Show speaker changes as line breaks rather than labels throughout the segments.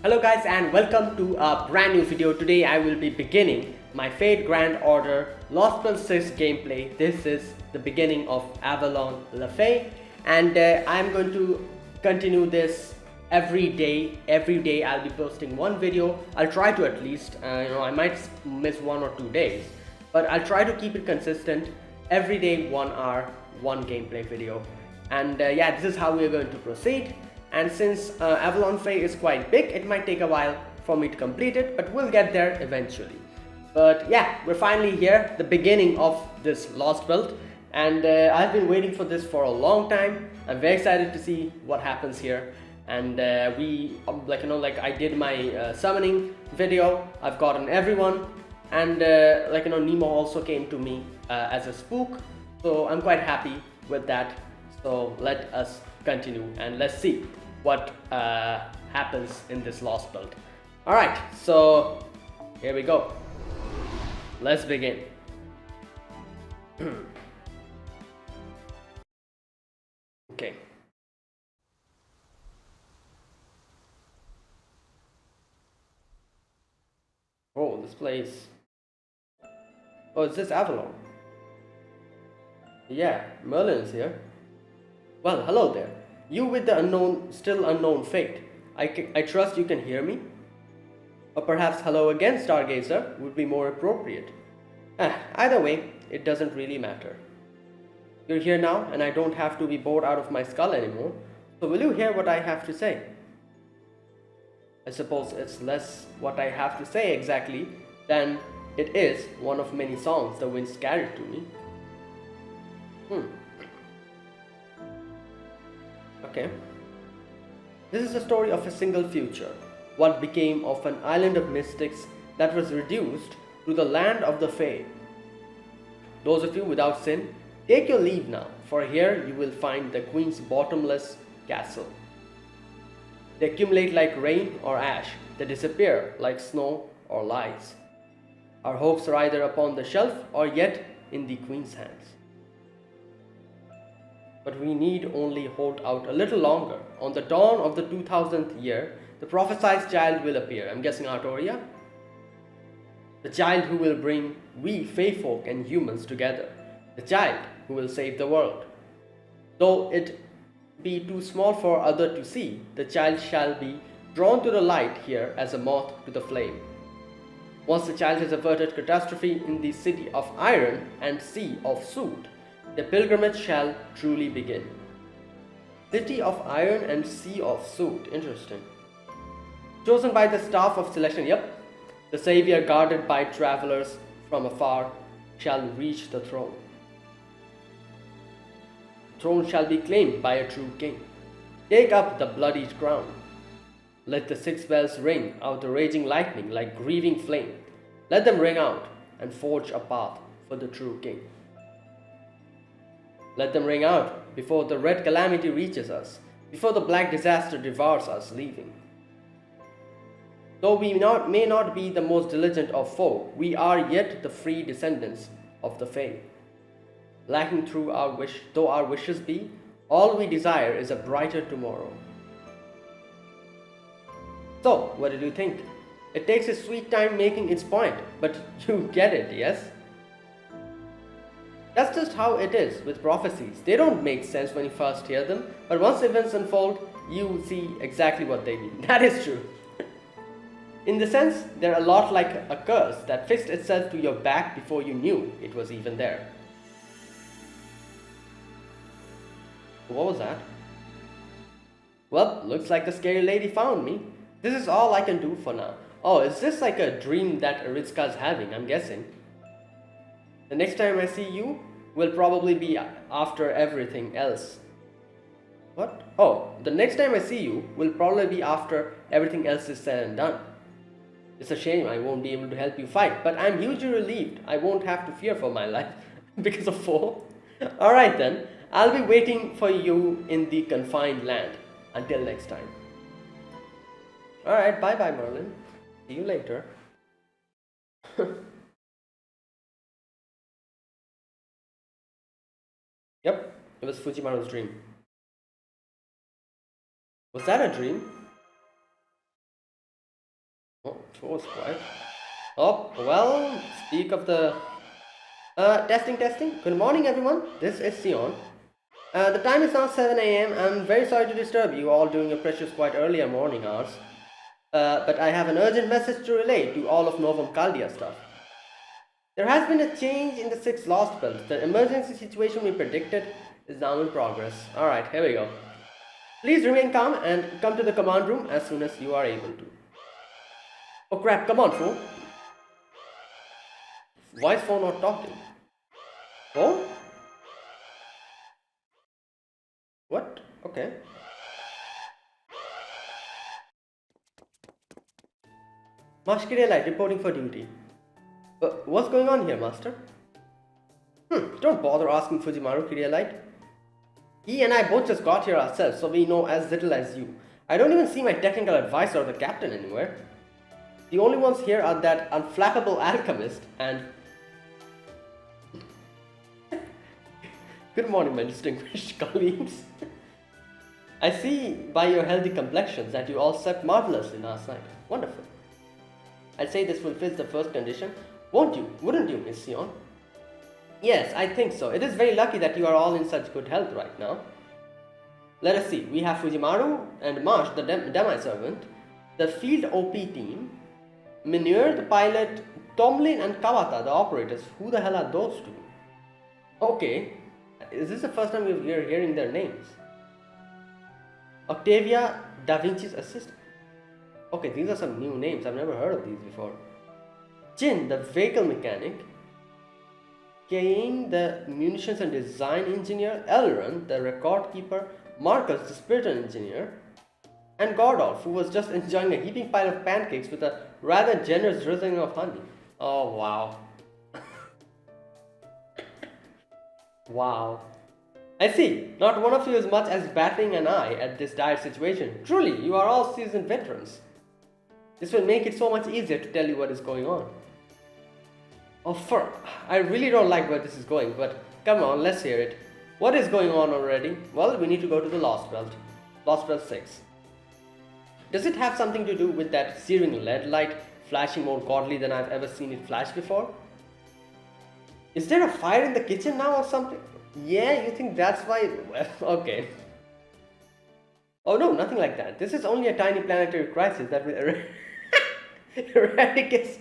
Hello guys and welcome to a brand new video. Today I will be beginning my Fate Grand Order Lostbelt 6 gameplay. This is the beginning of Avalon Le Fae and I'm going to continue this every day. Every day I'll be posting one video. I'll try to at least, I might miss 1 or 2 days, but I'll try to keep it consistent. Every day 1 hour, 1 gameplay video. And yeah, this is how we are going to proceed. And since Avalon Fae is quite big, it might take a while for me to complete it, but we'll get there eventually. But yeah, we're finally here, the beginning of this Lostbelt, and I've been waiting for this for a long time. I'm very excited to see what happens here. And I did my summoning video. I've gotten everyone, and Nemo also came to me as a spook, so I'm quite happy with that. So let us continue and let's see what happens in this Lostbelt. Alright, so here we go. Let's begin. Okay. Oh, this place. Oh, is this Avalon? Yeah, Merlin is here. Well, hello there. You with the still unknown fate. I trust you can hear me? Or perhaps hello again, Stargazer, would be more appropriate. Either way, it doesn't really matter. You're here now, and I don't have to be bored out of my skull anymore, so will you hear what I have to say? I suppose it's less what I have to say exactly than it is one of many songs the winds carried to me. Okay. This is the story of a single future, what became of an island of mystics that was reduced to the land of the Fae. Those of you without sin, take your leave now, for here you will find the Queen's bottomless castle. They accumulate like rain or ash, they disappear like snow or lies. Our hopes are either upon the shelf or yet in the Queen's hands. But we need only hold out a little longer. On the dawn of the 2000th year, the prophesied child will appear. I'm guessing Artoria? The child who will bring we Fae folk and humans together. The child who will save the world. Though it be too small for other to see, the child shall be drawn to the light here as a moth to the flame. Once the child has averted catastrophe in the city of iron and sea of soot, the pilgrimage shall truly begin. City of Iron and Sea of Soot. Interesting. Chosen by the staff of selection. Yep. The savior guarded by travelers from afar shall reach the throne. The throne shall be claimed by a true king. Take up the bloody crown. Let the 6 bells ring out the raging lightning like grieving flame. Let them ring out and forge a path for the true king. Let them ring out before the red calamity reaches us, before the black disaster devours us, leaving. Though we may not be the most diligent of folk, we are yet the free descendants of the Fae. Lacking through though our wishes be, all we desire is a brighter tomorrow. So, what did you think? It takes a sweet time making its point, but you get it, yes? That's just how it is with prophecies. They don't make sense when you first hear them, but once events unfold, you see exactly what they mean. That is true. In the sense, they're a lot like a curse that fixed itself to your back before you knew it was even there. What was that? Well, looks like the scary lady found me. This is all I can do for now. Oh, is this like a dream that Aritska's having, I'm guessing? The next time I see you will probably be after everything else. What? Oh, the next time I see you will probably be after everything else is said and done. It's a shame I won't be able to help you fight, but I'm hugely relieved I won't have to fear for my life because of foe. Alright then, I'll be waiting for you in the confined land. Until next time. Alright, bye bye Merlin. See you later. Yep, it was Fujimaru's dream. Was that a dream? Oh, it was quiet. Oh, well, speak of the... testing, testing. Good morning, everyone. This is Sion. The time is now 7 a.m. I'm very sorry to disturb you all during your precious quite earlier morning hours. But I have an urgent message to relay to all of Novum Caldia stuff. There has been a change in the 6 Lostbelt. The emergency situation we predicted is now in progress. Alright, here we go. Please remain calm and come to the command room as soon as you are able to. Oh crap, come on, fool. Why is phone not talking? Oh? What? Okay. Master Light reporting for duty. What's going on here, Master? Don't bother asking Fujimaru Light. He and I both just got here ourselves, so we know as little as you. I don't even see my technical advisor or the captain anywhere. The only ones here are that unflappable alchemist and... Good morning, my distinguished colleagues. I see by your healthy complexions that you all slept marvelously last night. Wonderful. I'd say this fulfills the first condition. Wouldn't you, Miss Sion? Yes, I think so. It is very lucky that you are all in such good health right now. Let us see. We have Fujimaru and Marsh, the demi-servant, the field OP team, Minur, the pilot, Tomlin and Kawata, the operators. Who the hell are those two? Okay. Is this the first time we are hearing their names? Octavia, Da Vinci's assistant. Okay, these are some new names. I've never heard of these before. Jin, the vehicle mechanic. Kane, the munitions and design engineer. Elrond, the record keeper. Marcus, the spirit engineer. And Gordolf, who was just enjoying a heaping pile of pancakes with a rather generous drizzling of honey. Oh, wow. Wow. I see. Not one of you is much as batting an eye at this dire situation. Truly, you are all seasoned veterans. This will make it so much easier to tell you what is going on. I really don't like where this is going, but come on, let's hear it. What is going on already? Well, we need to go to the Lostbelt. Lostbelt 6. Does it have something to do with that searing lead light flashing more godly than I've ever seen it flash before? Is there a fire in the kitchen now or something? Yeah, you think that's why? Well, okay. Oh no, nothing like that. This is only a tiny planetary crisis that will eradicate...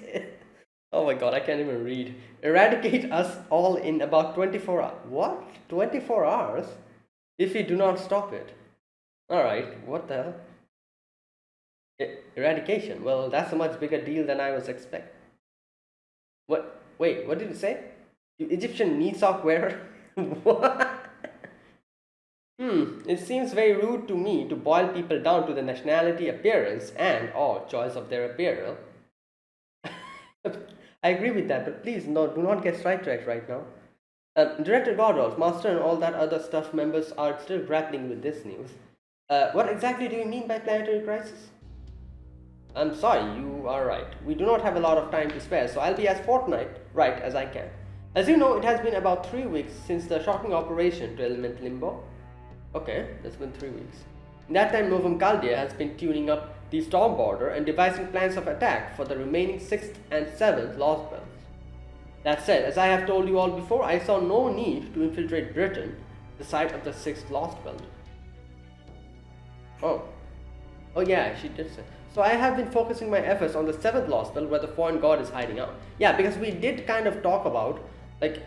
Oh my god, I can't even read. Eradicate us all in about 24 hours. What? 24 hours? If we do not stop it. Alright, what the hell? Eradication. Well, that's a much bigger deal than I was expecting. What? Wait, what did you say? You Egyptian knee sock wearer? What? It seems very rude to me to boil people down to the nationality, appearance, and or choice of their apparel. I agree with that, but please do not get sidetracked right now. Director Gordolf, Master, and all that other stuff members are still grappling with this news. What exactly do you mean by planetary crisis? I'm sorry, you are right. We do not have a lot of time to spare, so I'll be as forthright as I can. As you know, it has been about 3 weeks since the shocking operation to Element Limbo. Okay, it's been 3 weeks. In that time, Novum Caldia has been tuning up the storm border and devising plans of attack for the remaining 6th and 7th Lostbelts. That said, as I have told you all before, I saw no need to infiltrate Britain, the site of the 6th Lostbelt. Oh yeah, she did say. So I have been focusing my efforts on the 7th Lostbelt where the foreign god is hiding out. Yeah, because we did kind of talk about, like,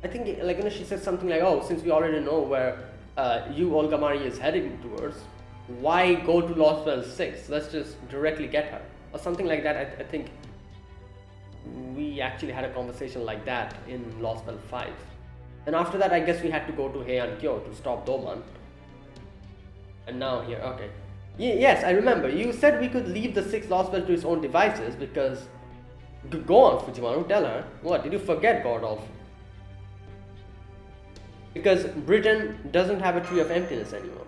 I think, like, she said something like, oh, since we already know where Olga Marie is heading towards, why go to Lostbelt 6? Let's just directly get her. Or something like that. I think we actually had a conversation like that in Lostbelt 5. And after that, I guess we had to go to Heian Kyo to stop Doman. And now here, okay. Yes, I remember. You said we could leave the 6th Lostbelt to its own devices because... Go on, Fujimaru, tell her. What, did you forget, Gordolf? Because Britain doesn't have a Tree of Emptiness anymore.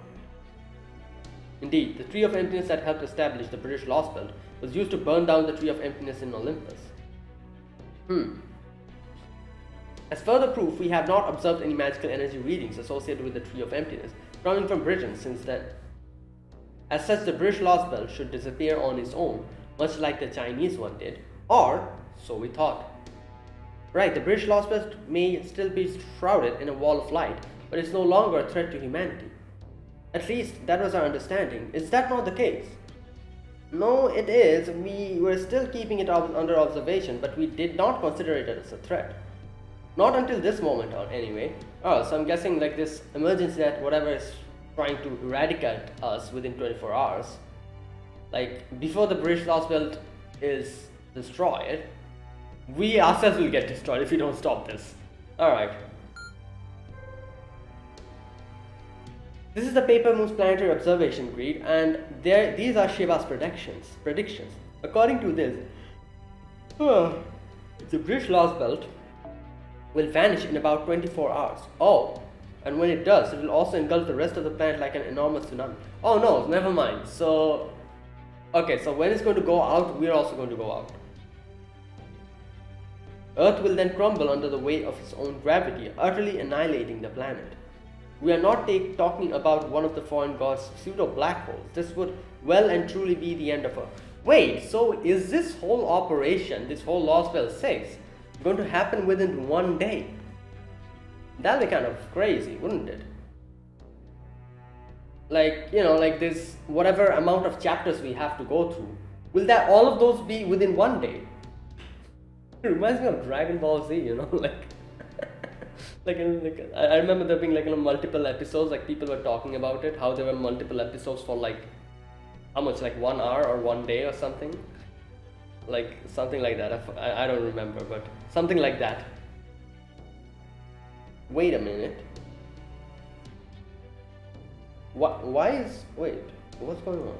Indeed, the Tree of Emptiness that helped establish the British Lostbelt was used to burn down the Tree of Emptiness in Olympus. As further proof, we have not observed any magical energy readings associated with the Tree of Emptiness coming from Britain since then. As such, the British Lostbelt should disappear on its own, much like the Chinese one did, or so we thought. Right, the British Lostbelt may still be shrouded in a wall of light, but it's no longer a threat to humanity. At least that was our understanding. Is that not the case? No, it is. We were still keeping it under observation, but we did not consider it as a threat. Not until this moment on, anyway. Oh, so I'm guessing like this emergency that whatever is trying to eradicate us within 24 hours, like before the British Lostbelt is destroyed, we ourselves will get destroyed if we don't stop this. Alright. This is the Paper Moon's planetary observation grid, and these are Shiva's predictions. According to this, the British Lostbelt will vanish in about 24 hours. Oh, and when it does, it will also engulf the rest of the planet like an enormous tsunami. Oh no, never mind. So, okay, so when it's going to go out, we're also going to go out. Earth will then crumble under the weight of its own gravity, utterly annihilating the planet. We are not talking about one of the foreign gods' pseudo black holes. This would well and truly be the end of Earth. Wait, so is this whole operation, this whole Lostbelt 6, going to happen within one day? That'd be kind of crazy, wouldn't it? Like, you know, like this, whatever amount of chapters we have to go through, will that all of those be within one day? It reminds me of Dragon Ball Z, you know, like I remember there being like, you know, multiple episodes, like people were talking about it, how there were multiple episodes for like, how much, like 1 hour or 1 day or something? Like something like that, I don't remember, but something like that. Wait a minute. Wait, what's going on?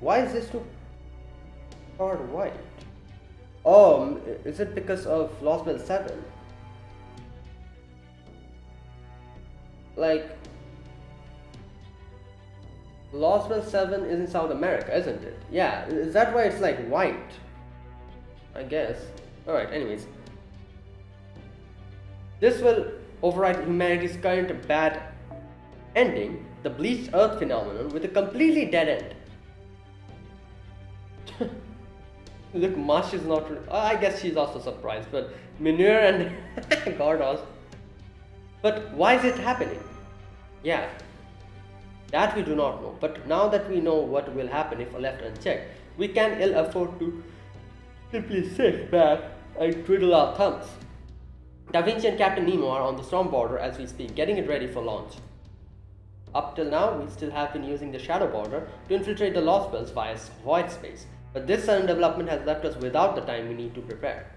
Why is this too hard white? Oh, is it because of Lostbelt 7? Like, Lostbelt 7 is in South America, isn't it? Yeah, is that why it's like white? I guess. Alright, anyways. This will override humanity's current bad ending, the bleached earth phenomenon, with a completely dead end. Look, Mash is not... I guess she's also surprised, but Minur and Gordos. But why is it happening? Yeah, that we do not know. But now that we know what will happen if left unchecked, we can ill afford to simply sit back and twiddle our thumbs. Da Vinci and Captain Nemo are on the storm border as we speak, getting it ready for launch. Up till now, we still have been using the shadow border to infiltrate the Lostbelts via void space, but this sudden development has left us without the time we need to prepare.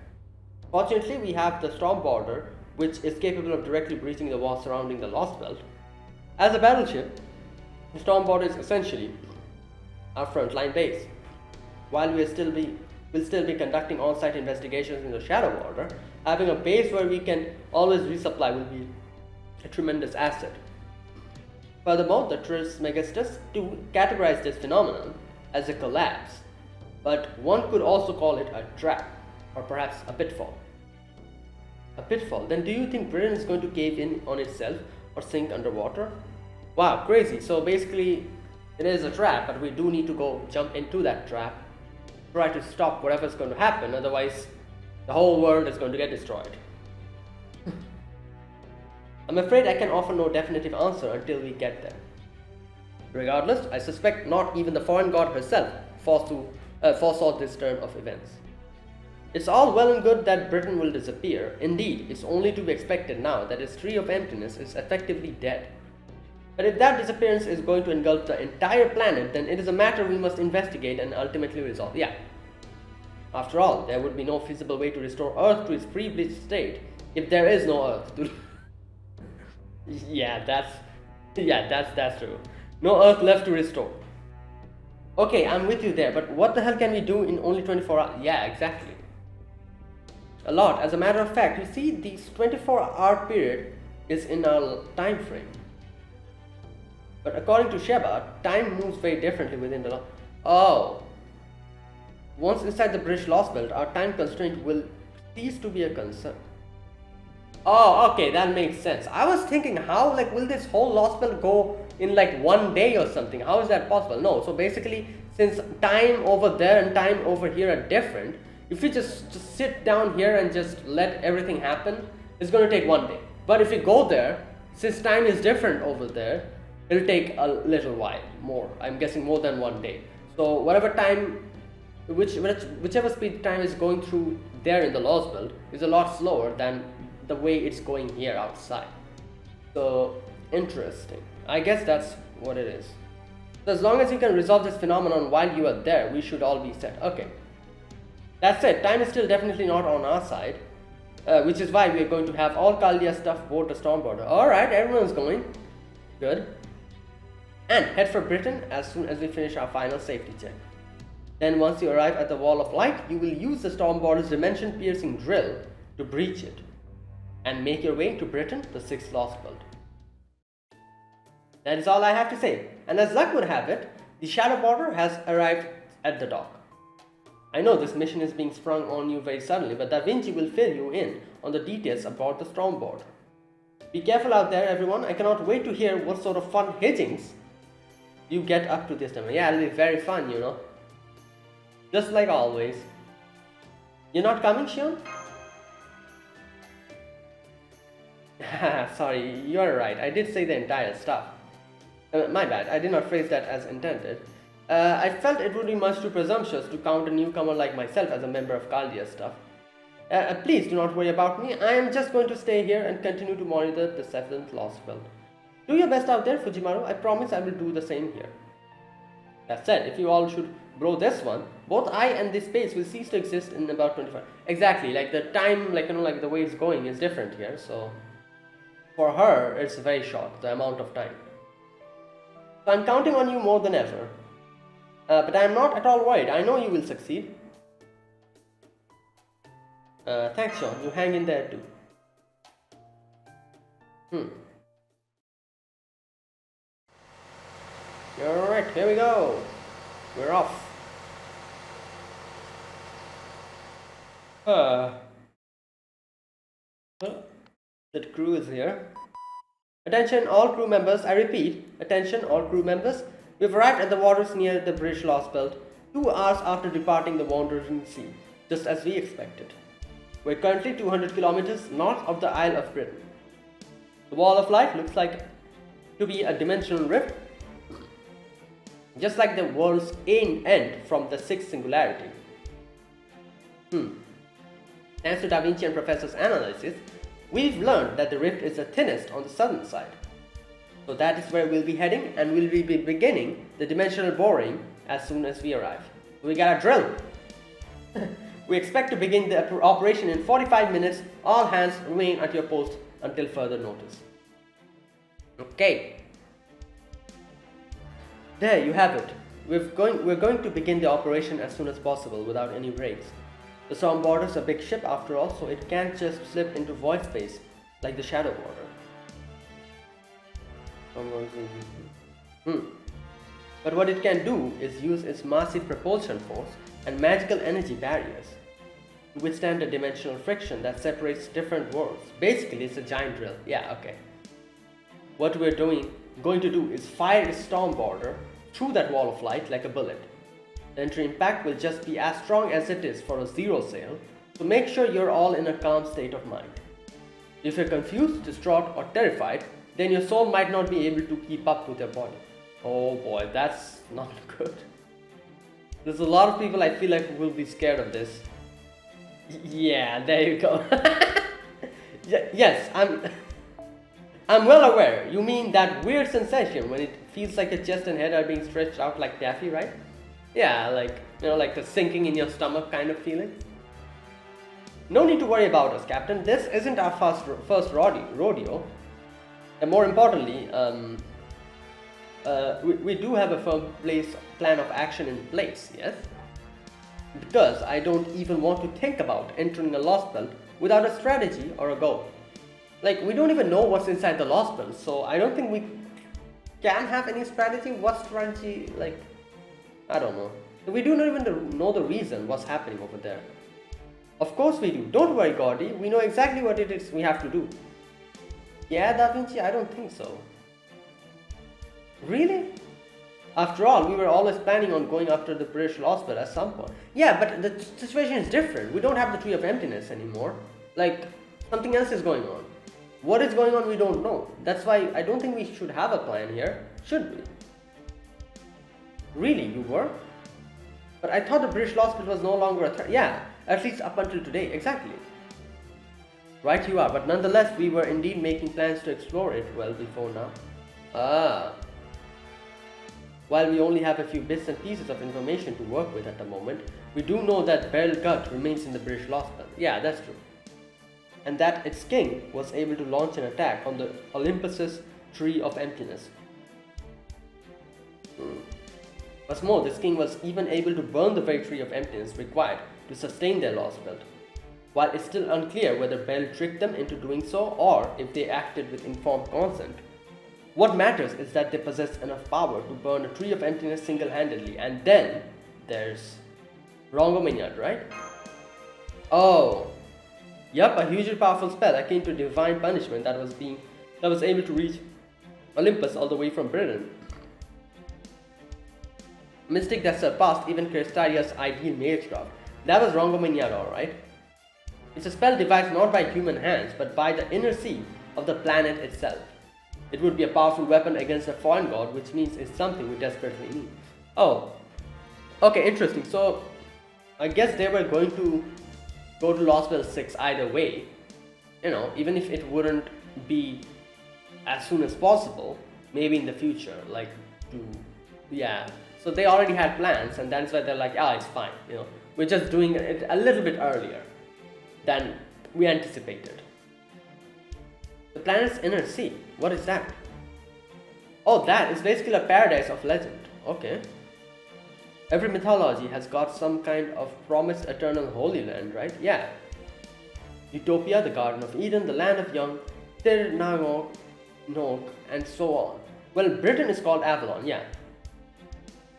Fortunately, we have the storm border, which is capable of directly breaching the wall surrounding the Lostbelt. As a battleship, the storm border is essentially our frontline base. While we'll still be conducting on-site investigations in the shadow border, having a base where we can always resupply will be a tremendous asset. Furthermore, the Trismegistus to categorize this phenomenon as a collapse, but one could also call it a trap, or perhaps a pitfall. A pitfall? Then do you think Britain is going to cave in on itself or sink underwater? Wow, crazy. So basically, it is a trap, but we do need to go jump into that trap, try to stop whatever's going to happen, otherwise the whole world is going to get destroyed. I'm afraid I can offer no definitive answer until we get there. Regardless, I suspect not even the foreign god herself foresaw this turn of events. It's all well and good that Britain will disappear. Indeed, it's only to be expected now that its tree of emptiness is effectively dead. But if that disappearance is going to engulf the entire planet, then it is a matter we must investigate and ultimately resolve. Yeah. After all, there would be no feasible way to restore Earth to its pre-bleached state if there is no Earth to... Yeah, that's true. No Earth left to restore. Okay, I'm with you there, but what the hell can we do in only 24 hours? Yeah, exactly. A lot. As a matter of fact, you see, this 24-hour period is in our time frame. But according to Sheba, time moves very differently within the law. Oh. Once inside the British Lostbelt, our time constraint will cease to be a concern. Oh, okay, that makes sense. I was thinking, how, like, will this whole Lostbelt go in like 1 day or something? How is that possible? No, so basically, since time over there and time over here are different, if we just sit down here and just let everything happen, it's going to take 1 day. But if we go there, since time is different over there, it'll take a little while more. I'm guessing more than 1 day. So whatever time, whichever speed time is going through there in the Lostbelt is a lot slower than the way it's going here outside. So interesting. I guess that's what it is. So as long as you can resolve this phenomenon while you are there, we should all be set. Okay. That's it. Time is still definitely not on our side, which is why we are going to have all Chaldea stuff board the storm border. Alright, everyone's going. Good. And head for Britain as soon as we finish our final safety check. Then once you arrive at the Wall of Light, you will use the storm border's dimension-piercing drill to breach it and make your way to Britain, the 6th Lostbelt. That is all I have to say, and as luck would have it, the shadow border has arrived at the dock. I know this mission is being sprung on you very suddenly, but Da Vinci will fill you in on the details about the storm border. Be careful out there, everyone. I cannot wait to hear what sort of fun hijinks you get up to this time. Yeah, it'll be very fun, you know. Just like always. You're not coming, Sean? Sorry, you're right. I did say the entire stuff. My bad, I did not phrase that as intended. I felt it would be much too presumptuous to count a newcomer like myself as a member of Chaldea stuff. Please do not worry about me. I am just going to stay here and continue to monitor the 7th Lostbelt. Do your best out there, Fujimaru. I promise I will do the same here. That said, if you all should blow this one, both I and this space will cease to exist in about 25. Exactly, like the time, like the way it's going is different here, so for her it's very short, the amount of time. So I'm counting on you more than ever. But I'm not at all worried. I know you will succeed. Thanks, Sean. You hang in there too. Alright, here we go. We're off. The crew is here. Attention all crew members, I repeat, attention all crew members. We've arrived at the waters near the British Lostbelt 2 hours after departing the Wandering Sea, just as we expected. We're currently 200 kilometers north of the Isle of Britain. The Wall of Light looks like to be a dimensional rift, just like the world's end from the 6th singularity. Thanks to Da Vinci and Professor's analysis, we've learned that the rift is the thinnest on the southern side. So that is where we'll be heading, and we'll be beginning the dimensional boring as soon as we arrive. We got a drill! We expect to begin the operation in 45 minutes. All hands remain at your post until further notice. Okay. There you have it. We're going to begin the operation as soon as possible without any breaks. The storm border is a big ship after all, so it can't just slip into void space like the shadow border. But what it can do is use its massive propulsion force and magical energy barriers to withstand the dimensional friction that separates different worlds. Basically, it's a giant drill. Yeah, okay. What we're going to do is fire its storm border through that wall of light like a bullet. The entry impact will just be as strong as it is for a zero sail, so make sure you're all in a calm state of mind. If you're confused, distraught, or terrified, then your soul might not be able to keep up with your body. Oh boy, that's not good. There's a lot of people I feel like will be scared of this. Yeah, there you go. Yes, I'm well aware. You mean that weird sensation when it feels like your chest and head are being stretched out like taffy, right? Yeah, like, like the sinking in your stomach kind of feeling. No need to worry about us, Captain. This isn't our first rodeo. And more importantly, we do have a firm plan of action in place, yes? Because I don't even want to think about entering a Lostbelt without a strategy or a goal. Like, we don't even know what's inside the Lostbelt, so I don't think we can have any strategy. What strategy, like, I don't know. We do not even know the reason what's happening over there. Of course we do. Don't worry, Gordy. We know exactly what it is we have to do. Yeah, Da Vinci, I don't think so. Really? After all, we were always planning on going after the British Lostbelt at some point. Yeah, but the situation is different. We don't have the Tree of Emptiness anymore. Like, something else is going on. What is going on, we don't know. That's why I don't think we should have a plan here, should we? Really, you were? But I thought the British Lostbelt was no longer a threat. Yeah, at least up until today, exactly. Right you are, but nonetheless, we were indeed making plans to explore it well before now. Ah. While we only have a few bits and pieces of information to work with at the moment, we do know that Beryl Gut remains in the British Lostbelt. Yeah, that's true. And that its king was able to launch an attack on the Olympus's Tree of Emptiness. What's more, this king was even able to burn the very Tree of Emptiness required to sustain their Lostbelt. While it's still unclear whether Beryl tricked them into doing so or if they acted with informed consent, what matters is that they possess enough power to burn a Tree of Emptiness single-handedly. And then there's Rongomaniad, right? Oh, yup, a hugely powerful spell akin to divine punishment that was able to reach Olympus all the way from Britain. A mystic that surpassed even Crystaria's ideal magecraft. That was Rongomaniad, alright. It's a spell devised not by human hands, but by the inner sea of the planet itself. It would be a powerful weapon against a foreign god, which means it's something we desperately need. Oh, okay, interesting. So, I guess they were going to go to Lostbelt 6 either way. You know, even if it wouldn't be as soon as possible, maybe in the future, like, yeah. So they already had plans, and that's why they're like, it's fine, you know. We're just doing it a little bit earlier than we anticipated. The planet's inner sea. What is that? Oh, that is basically a paradise of legend. Okay. Every mythology has got some kind of promised eternal holy land, right? Yeah. Utopia, the Garden of Eden, the land of Young, Tir Nangok, Nok, and so on. Well, Britain is called Avalon, yeah.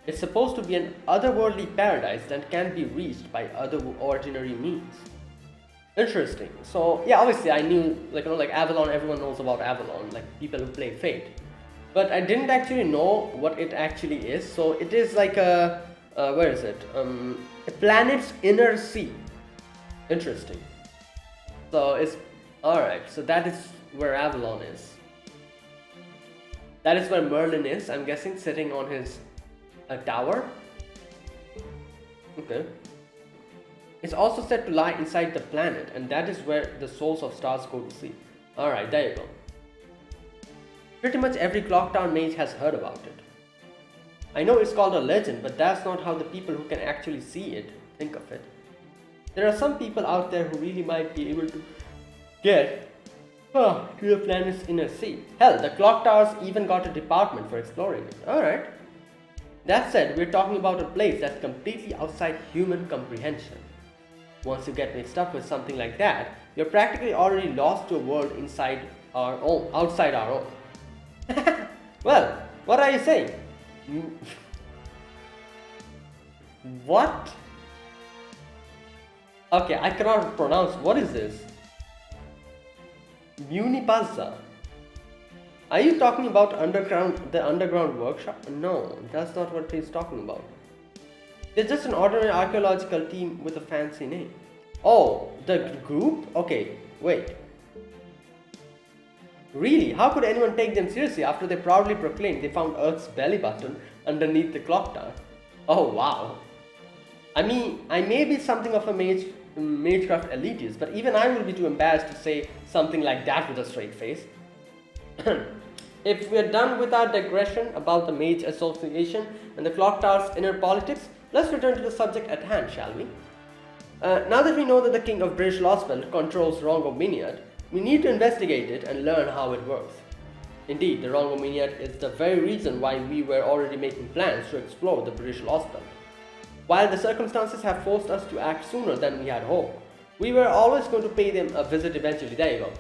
It's supposed to be an otherworldly paradise that can be reached by other ordinary means. Interesting. So yeah, obviously I knew, like Avalon, everyone knows about Avalon, like people who play Fate. But I didn't actually know what it actually is. So it is like a, where is it? A planet's inner sea. Interesting. So it's, alright, so that is where Avalon is. That is where Merlin is, I'm guessing, sitting on his tower. Okay. It's also said to lie inside the planet, and that is where the souls of stars go to sleep. Alright, there you go. Pretty much every Clock Tower mage has heard about it. I know it's called a legend, but that's not how the people who can actually see it think of it. There are some people out there who really might be able to get to the planet's inner sea. Hell, the Clock Towers even got a department for exploring it. Alright. That said, we're talking about a place that's completely outside human comprehension. Once you get mixed up with something like that, you're practically already lost to a world outside our own. Well, what are you saying? What? Okay, I cannot pronounce. What is this? Munipazza. Are you talking about the underground workshop? No, that's not what he's talking about. They're just an ordinary archaeological team with a fancy name. Oh, the group? Okay, wait. Really? How could anyone take them seriously after they proudly proclaimed they found Earth's belly button underneath the clock tower? Oh, wow. I mean, I may be something of a magecraft elitist, but even I will be too embarrassed to say something like that with a straight face. If we're done with our digression about the Mage Association and the Clock Tower's inner politics, let's return to the subject at hand, shall we? Now that we know that the King of British Lostbelt controls Rongomaniad, we need to investigate it and learn how it works. Indeed, the Rongomaniad is the very reason why we were already making plans to explore the British Lostbelt. While the circumstances have forced us to act sooner than we had hoped, we were always going to pay them a visit eventually. There you go.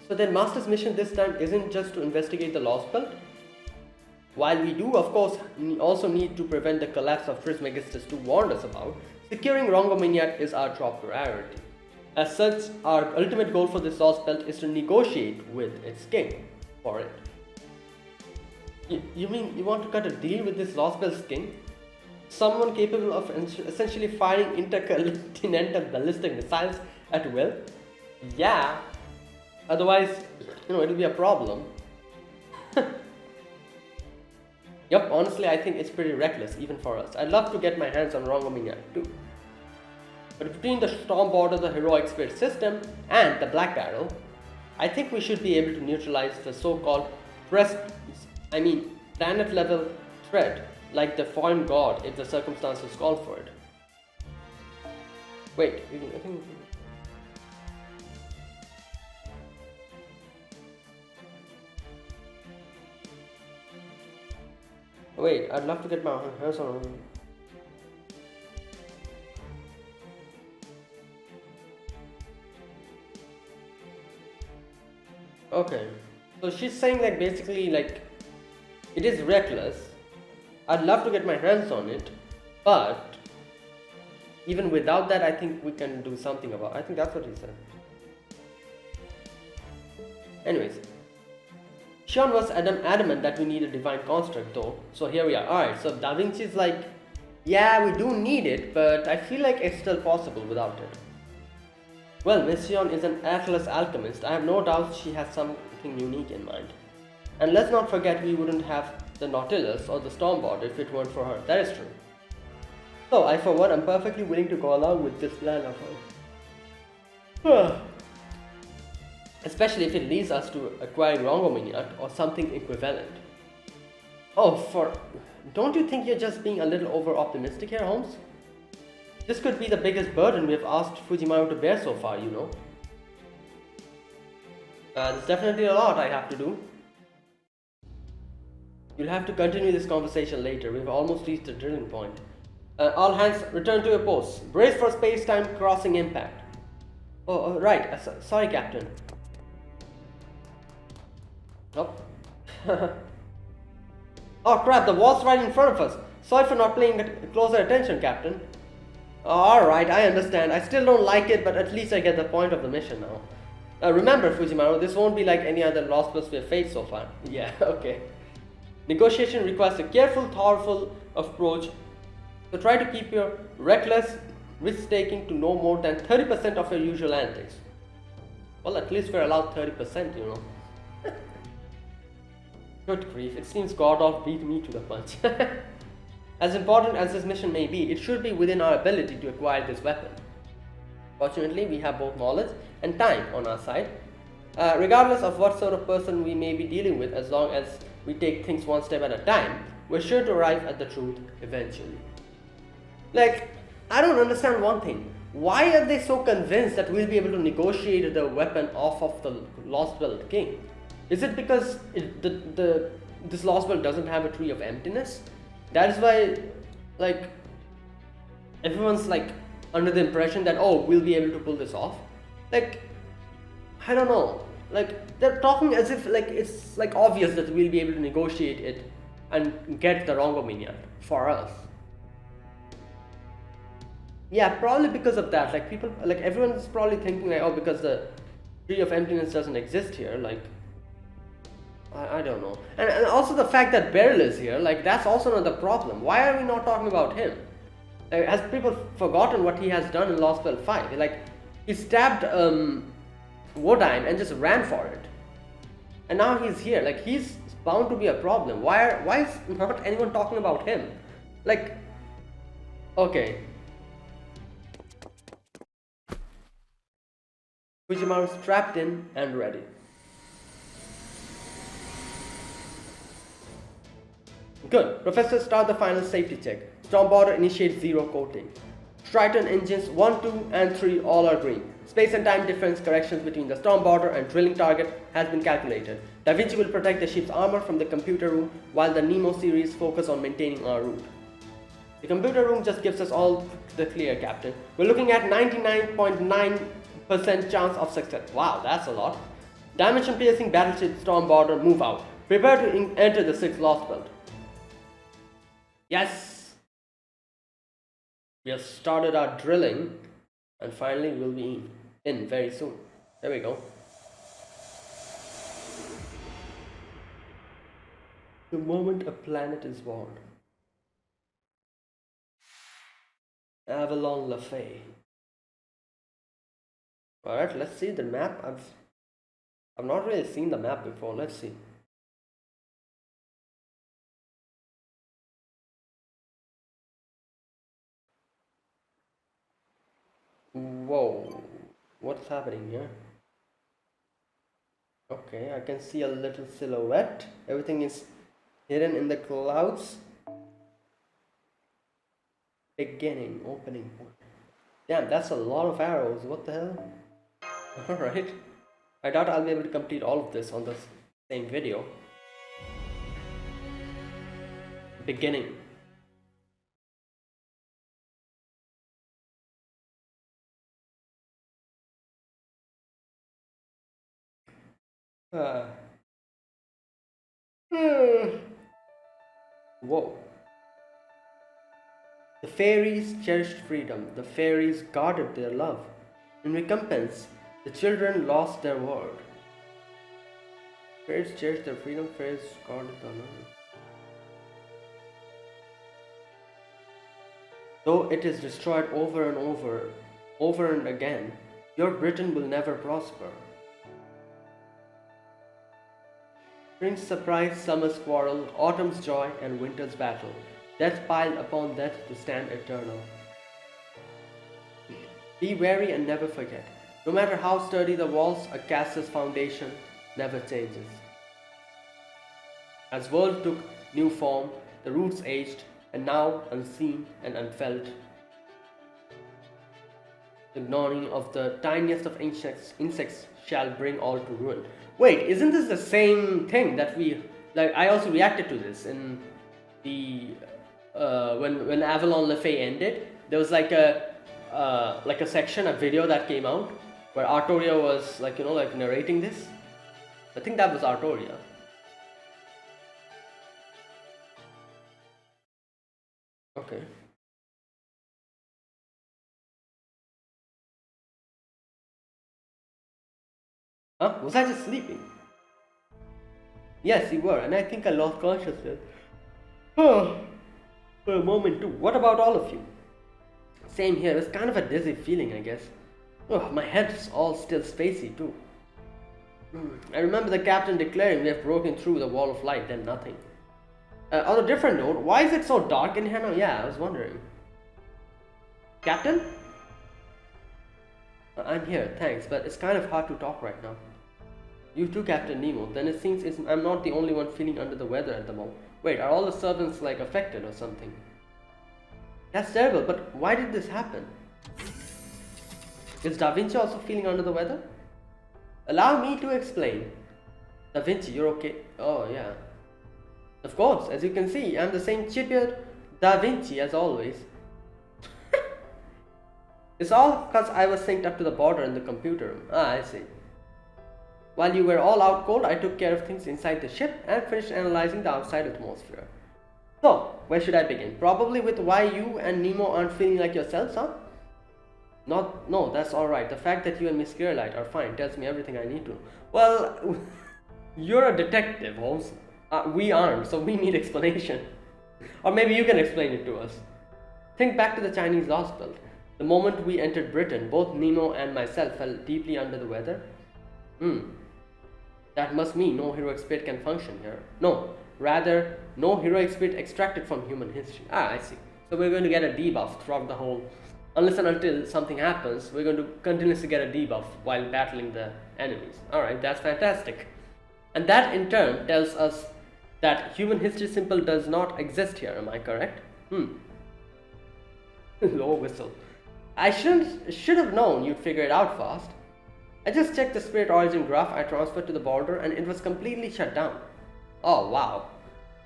So their master's mission this time isn't just to investigate the Lostbelt. While we do, of course, also need to prevent the collapse of Trismegistus II warned us about, securing Rongomaniad is our top priority. As such, our ultimate goal for this Lostbelt is to negotiate with its king for it. You mean you want to cut a deal with this Lostbelt king? Someone capable of essentially firing intercontinental ballistic missiles at will? Yeah. Otherwise, it'll be a problem. Yup, honestly, I think it's pretty reckless, even for us. I'd love to get my hands on Rongominiac too. But between the Stormborder, the Heroic Spirit system, and the Black Barrel, I think we should be able to neutralize the so-called planet-level threat, like the foreign god, if the circumstances call for it. Wait, I think... Wait, I'd love to get my hands on... Okay, so she's saying like basically like it is reckless. I'd love to get my hands on it, but even without that, I think we can do something about it. I think that's what he said. Anyways, Sean was adamant that we need a divine construct though, so here we are. Alright, so Da Vinci's like, yeah, we do need it, but I feel like it's still possible without it. Well, Miss Sion is an Atlas alchemist. I have no doubt she has something unique in mind. And let's not forget we wouldn't have the Nautilus or the Stormborder if it weren't for her. That is true. So, I for one am perfectly willing to go along with this plan of hers. Especially if it leads us to acquiring Rongominiac or something equivalent. Oh, don't you think you're just being a little over-optimistic here, Holmes? This could be the biggest burden we've asked Fujimaru to bear so far, you know. There's definitely a lot I have to do. You'll have to continue this conversation later. We've almost reached the drilling point. All hands, return to your posts. Brace for space-time crossing impact. Oh, right. Sorry, Captain. Oh. Oh crap, the wall's right in front of us. Sorry for not paying closer attention, Captain. Alright, I understand. I still don't like it, but at least I get the point of the mission now. Remember, Fujimaru, this won't be like any other Lostbelt we've faced so far. Yeah, okay. Negotiation requires a careful, thoughtful approach. So try to keep your reckless risk-taking to no more than 30% of your usual antics. Well, at least we're allowed 30%, you know. Good grief, it seems God beat me to the punch. As important as this mission may be, it should be within our ability to acquire this weapon. Fortunately, we have both knowledge and time on our side. Regardless of what sort of person we may be dealing with, as long as we take things one step at a time, we're sure to arrive at the truth eventually. Like, I don't understand one thing. Why are they so convinced that we'll be able to negotiate the weapon off of the Lostbelt King? Is it because this Lostbelt doesn't have a tree of emptiness? That is why, like, everyone's like under the impression that, oh, we'll be able to pull this off. Like, I don't know. Like, they're talking as if like it's like obvious that we'll be able to negotiate it and get the Rongominiac for us. Yeah, probably because of that. Like people, like everyone's probably thinking like, oh, because the tree of emptiness doesn't exist here. Like, I don't know. And also the fact that Beryl is here, like that's also another problem. Why are we not talking about him? Like, has people forgotten what he has done in Lostbelt 5? Like, he stabbed Wodyne and just ran for it. And now he's here. Like, he's bound to be a problem. Why is not anyone talking about him? Like, okay. Fujimaru strapped in and ready. Good. Professor, start the final safety check. Stormborder initiates zero coating. Triton engines 1, 2 and 3 all are green. Space and time difference corrections between the Stormborder and drilling target has been calculated. Da Vinci will protect the ship's armor from the computer room while the Nemo series focus on maintaining our route. The computer room just gives us all the clear, Captain. We're looking at 99.9% chance of success. Wow, that's a lot. Dimension piercing battleship Stormborder, move out. Prepare to enter the 6th Lostbelt. Yes! We have started our drilling and finally we'll be in very soon. There we go. The moment a planet is born. Avalon Le Fae. Alright, let's see the map. I've not really seen the map before. Let's see. Whoa, what's happening here? Okay, I can see a little silhouette. Everything is hidden in the clouds. Beginning, opening point. Damn, that's a lot of arrows. What the hell? Alright. I doubt I'll be able to complete all of this on the same video. Beginning. Whoa. The fairies cherished freedom. The fairies guarded their love. In recompense, the children lost their world. Fairies cherished their freedom. Fairies guarded their love. Though it is destroyed over and over and again, your Britain will never prosper. Spring's surprise, summer's quarrel, autumn's joy, and winter's battle. Death piled upon death to stand eternal. Be wary and never forget. No matter how sturdy the walls, a castle's foundation never changes. As world took new form, the roots aged, and now unseen and unfelt, the gnawing of the tiniest of insects shall bring all to ruin. Wait, isn't this the same thing that I also reacted to this in the when Avalon Le Fae ended. There was like a section, a video that came out where Artoria was narrating this. I think that was Artoria. Okay. Huh? Was I just sleeping? Yes, you were, and I think I lost consciousness. Oh, for a moment too. What about all of you? Same here. It's kind of a dizzy feeling, I guess. Oh, my head's all still spacey too. I remember the captain declaring we have broken through the wall of light, then nothing. On a different note, why is it so dark in here now? Yeah, I was wondering. Captain? I'm here, thanks, but it's kind of hard to talk right now. You too, Captain Nemo. Then it seems I'm not the only one feeling under the weather at the moment. Wait, are all the servants affected or something? That's terrible, but why did this happen? Is Da Vinci also feeling under the weather? Allow me to explain. Da Vinci, you're okay? Oh, yeah. Of course, as you can see, I'm the same chip-eared Da Vinci as always. It's all because I was synced up to the border in the computer room. Ah, I see. While you were all out cold, I took care of things inside the ship and finished analyzing the outside atmosphere. So, where should I begin? Probably with why you and Nemo aren't feeling like yourselves, huh? No, that's alright. The fact that you and Miss Girlite are fine tells me everything I need to know. Well, you're a detective, Holmes. We aren't, so we need explanation. Or maybe you can explain it to us. Think back to the Chinese Lostbelt. The moment we entered Britain, both Nemo and myself felt deeply under the weather. That must mean no heroic spirit can function here. No, rather, no heroic spirit extracted from human history. Ah, I see. So we're going to get a debuff throughout the whole... Unless and until something happens, we're going to continuously get a debuff while battling the enemies. Alright, that's fantastic. And that in turn tells us that human history simply does not exist here, am I correct? Low whistle. I should have known you'd figure it out fast. I just checked the spirit origin graph I transferred to the border and it was completely shut down. Oh wow.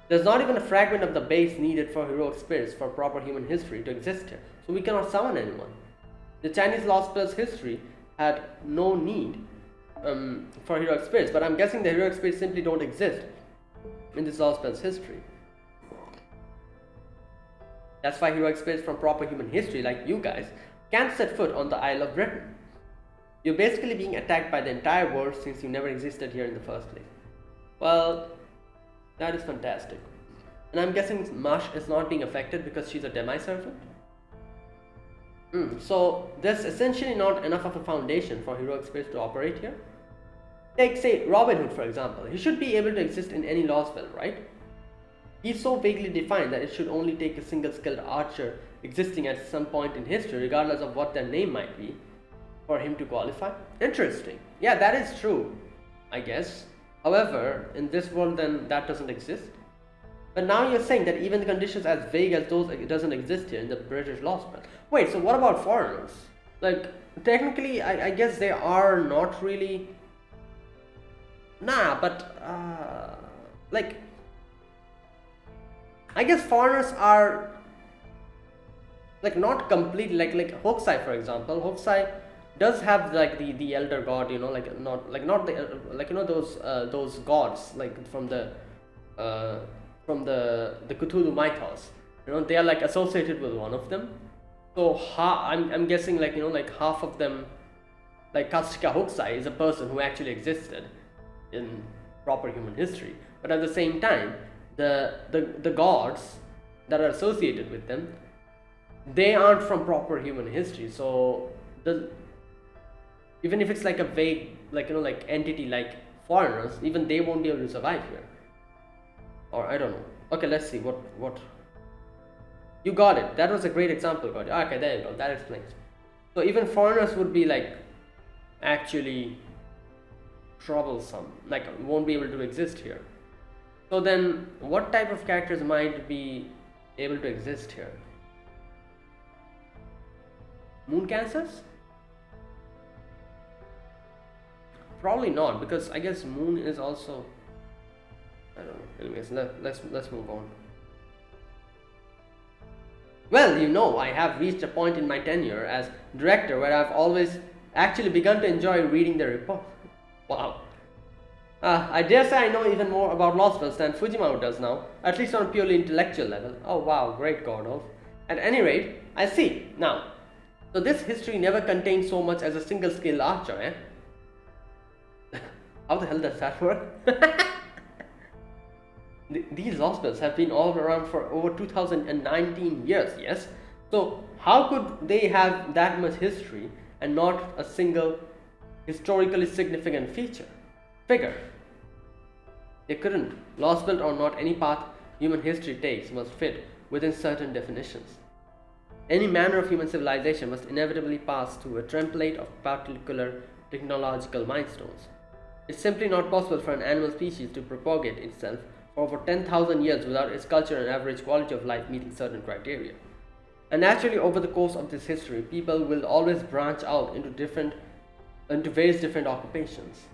There's not even a fragment of the base needed for heroic spirits for proper human history to exist here, so we cannot summon anyone. The Chinese Lostbelt's history had no need for heroic spirits, but I'm guessing the heroic spirits simply don't exist in this Lostbelt's history. That's why heroic spirits from proper human history, like you guys, can't set foot on the Isle of Britain. You're basically being attacked by the entire world since you never existed here in the first place. Well, That is fantastic. And I'm guessing Mash is not being affected because she's a demi-servant? So there's essentially not enough of a foundation for heroic spirits to operate here? Take, say, Robin Hood, for example. He should be able to exist in any Lostbelt, right? He's so vaguely defined that it should only take a single skilled archer existing at some point in history, regardless of what their name might be, for him to qualify. Interesting. Yeah, that is true, I guess. However, in this world, then that doesn't exist. But now you're saying that even the conditions as vague as those, it doesn't exist here in the British Lostbelt. Wait, so what about foreigners? Like, technically, I guess they are not really. Nah, but like, I guess foreigners are like not completely like Hokusai, for example. Hokusai does have like the elder god, you know, like not the like, you know, those gods like from the Cthulhu mythos. You know, they are like associated with one of them. So I'm guessing, like, you know, like half of them, like Katsushika Hokusai is a person who actually existed in proper human history. But at the same time, the gods that are associated with them, they aren't from proper human history. So even if it's like a vague, like, you know, like entity like foreigners, even they won't be able to survive here. Or I don't know. Okay, let's see what you got it. That was a great example, got it. Okay, there you go. That explains. So even foreigners would be like actually troublesome, like won't be able to exist here. So then what type of characters might be able to exist here? Moon cancers? Probably not, because I guess moon is also, I don't know. Anyways, let's move on. Well, you know, I have reached a point in my tenure as director where I've always actually begun to enjoy reading the report. Wow. I dare say I know even more about Lostbelt than Fujimaru does now, at least on a purely intellectual level. Oh wow, great Gordolf. At any rate, I see. Now, so this history never contained so much as a single skilled archer, eh? How the hell does that work? These Lostbelts have been all around for over 2019 years, yes? So how could they have that much history and not a single historically significant figure? They couldn't. Lostbelt or not, any path human history takes must fit within certain definitions. Any manner of human civilization must inevitably pass through a template of particular technological milestones. It's simply not possible for an animal species to propagate itself for over 10,000 years without its culture and average quality of life meeting certain criteria. And naturally, over the course of this history, people will always branch out into various different occupations.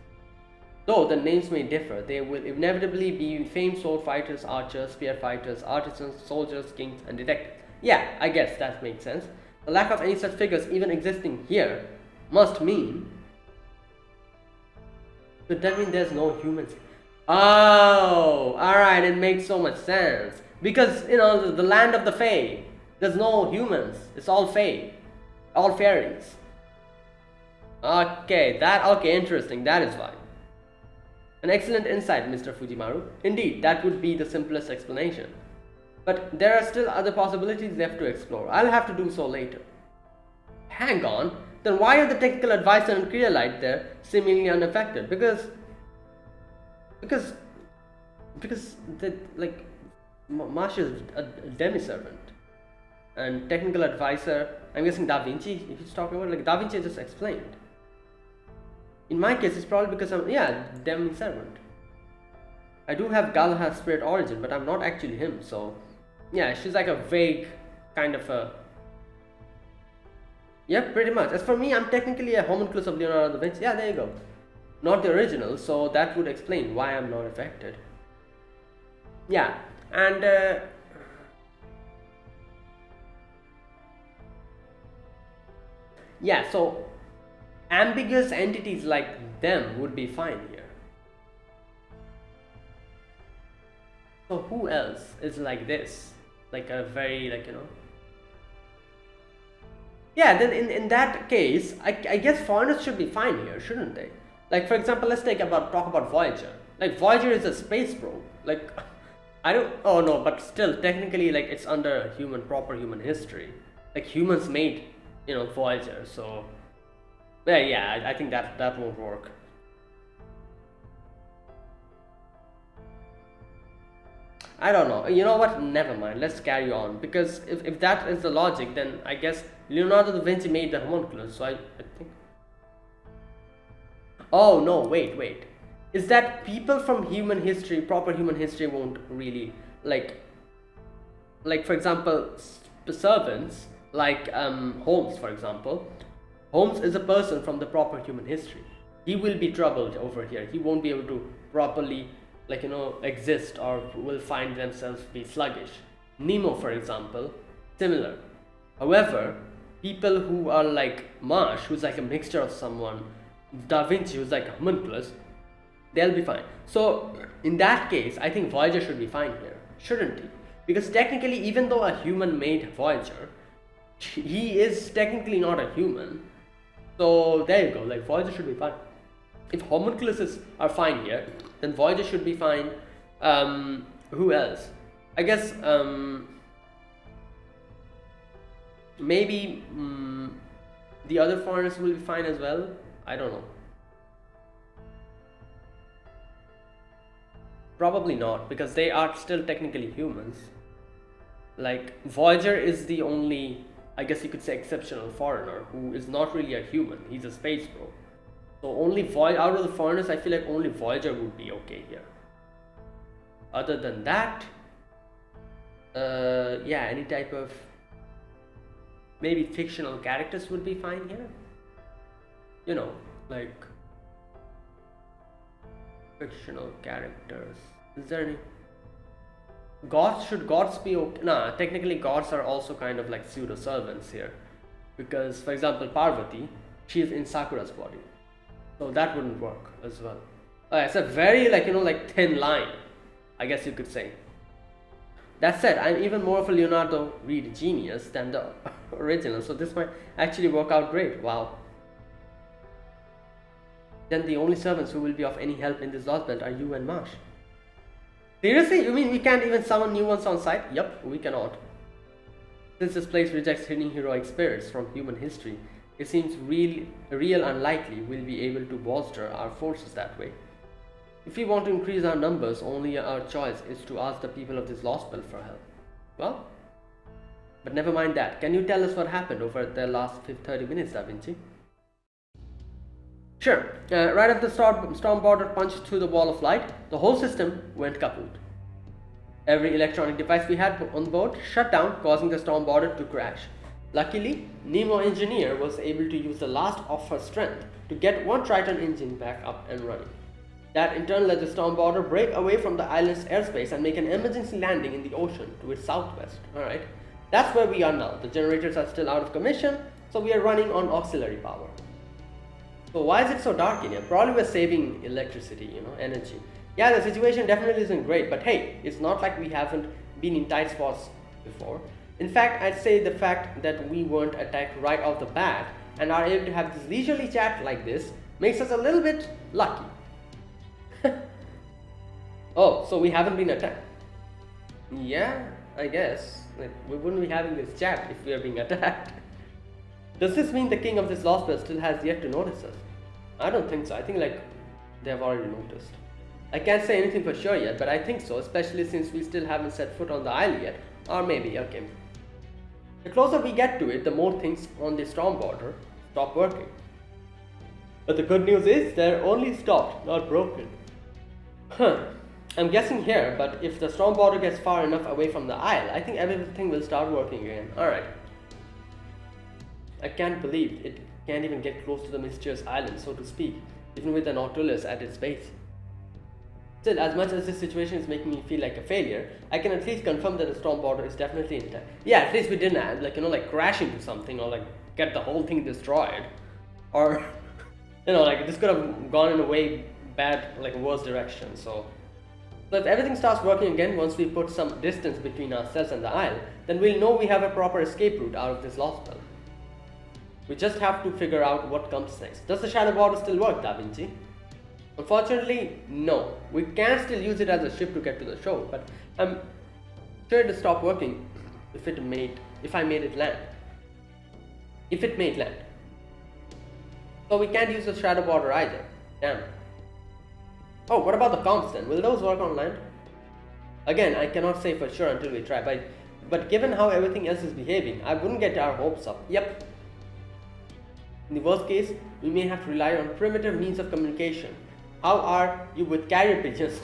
Though the names may differ, they will inevitably be famed sword fighters, archers, spear fighters, artisans, soldiers, kings, and detectives. Yeah, I guess that makes sense. The lack of any such figures even existing here must mean... But that means there's no humans. Oh, alright, it makes so much sense. Because, you know, the land of the Fae, there's no humans. It's all Fae. All fairies. Okay, interesting. That is why. An excellent insight, Mr. Fujimaru. Indeed, that would be the simplest explanation. But there are still other possibilities left to explore. I'll have to do so later. Hang on. Then why are the technical advisor and Kriya there seemingly unaffected? Because Marsh is a demi-servant. And technical advisor, I'm guessing Da Vinci, he's talking about, like Da Vinci just explained. In my case, it's probably because I'm, demi-servant. I do have Galahad's spirit origin, but I'm not actually him, so... Yeah, she's like a vague kind of a... Yep, pretty much. As for me, I'm technically a homunculus of Leonardo da Vinci. Yeah, there you go. Not the original, so that would explain why I'm not affected. Yeah, and... yeah, so... ambiguous entities like them would be fine here. So who else is like this? Like a very, like, you know... Yeah, then in that case, I guess foreigners should be fine here, shouldn't they? Like, for example, let's talk about Voyager. Like, Voyager is a space probe. Like, I don't. Oh no, but still, technically, like it's under proper human history. Like humans made, Voyager. So, yeah, I think that won't work. I don't know. You know what? Never mind. Let's carry on. Because if that is the logic, then I guess Leonardo da Vinci made the homunculus. So I think. Oh no! Wait. Is that people from human history, proper human history, won't really like for example, servants like Holmes, for example. Holmes is a person from the proper human history. He will be troubled over here. He won't be able to properly exist, or will find themselves be sluggish. Nemo, for example, similar. However, people who are like Marsh, who's like a mixture of someone, Da Vinci, who's like a homunculus, they'll be fine. So in that case, I think Voyager should be fine here, shouldn't he? Because technically, even though a human made Voyager, he is technically not a human. So there you go, like Voyager should be fine. If homunculuses are fine here, then Voyager should be fine. Who else? I guess maybe the other foreigners will be fine as well. I don't know. Probably not, because they are still technically humans. Like Voyager is the only, I guess you could say, exceptional foreigner who is not really a human. He's a space bro. So only out of the foreigners, I feel like only Voyager would be okay here. Other than that, yeah, any type of maybe fictional characters would be fine here. Like fictional characters. Is there any? Gods, should gods be okay? Nah, technically gods are also kind of like pseudo servants here, because for example Parvati, she is in Sakura's body, so that wouldn't work as well. It's a very like thin line, I guess you could say. That said, I'm even more of a Leonardo Reed genius than the original, so this might actually work out great. Wow. Then the only servants who will be of any help in this Lostbelt are you and Marsh. Seriously? You mean we can't even summon new ones on site? Yep, we cannot. Since this place rejects hidden heroic spirits from human history, it seems real unlikely we'll be able to bolster our forces that way. If we want to increase our numbers, only our choice is to ask the people of this Lostbelt for help. Well, but never mind that. Can you tell us what happened over the last 30 minutes, Da Vinci? Sure. Right after the storm border punched through the wall of light, the whole system went kaput. Every electronic device we had on board shut down, causing the storm border to crash. Luckily, Nemo Engineer was able to use the last of her strength to get one Triton engine back up and running. That in turn let the storm border break away from the island's airspace and make an emergency landing in the ocean to its southwest. Alright, that's where we are now. The generators are still out of commission, so we are running on auxiliary power. So why is it so dark in here? Probably we're saving electricity, energy. Yeah, the situation definitely isn't great, but hey, it's not like we haven't been in tight spots before. In fact, I'd say the fact that we weren't attacked right off the bat and are able to have this leisurely chat like this makes us a little bit lucky. Oh, so we haven't been attacked? Yeah, I guess. Like, we wouldn't be having this chat if we are being attacked. Does this mean the king of this Lostbelt still has yet to notice us? I don't think so. I think they have already noticed. I can't say anything for sure yet, but I think so, especially since we still haven't set foot on the isle yet. Or maybe, okay. The closer we get to it, the more things on the storm border stop working. But the good news is they're only stopped, not broken. I'm guessing here, but if the storm border gets far enough away from the isle, I think everything will start working again. Alright. I can't believe it can't even get close to the mysterious island, so to speak, even with the Nautilus at its base. Still, as much as this situation is making me feel like a failure, I can at least confirm that the storm border is definitely intact. Yeah, at least we didn't crash into something or get the whole thing destroyed. Or, this could have gone in a way bad, worse direction. So if everything starts working again once we put some distance between ourselves and the isle, then we'll know we have a proper escape route out of this Lostbelt. We just have to figure out what comes next. Does the shadow border still work, Da Vinci? Unfortunately, no. We can still use it as a ship to get to the shore, but I'm sure to stop working if I made it land. If it made land. So we can't use the shadow border either. Damn. Oh, what about the comps then? Will those work on land? Again, I cannot say for sure until we try, but given how everything else is behaving, I wouldn't get our hopes up. Yep. In the worst case, we may have to rely on primitive means of communication. How are you with carrier pigeons?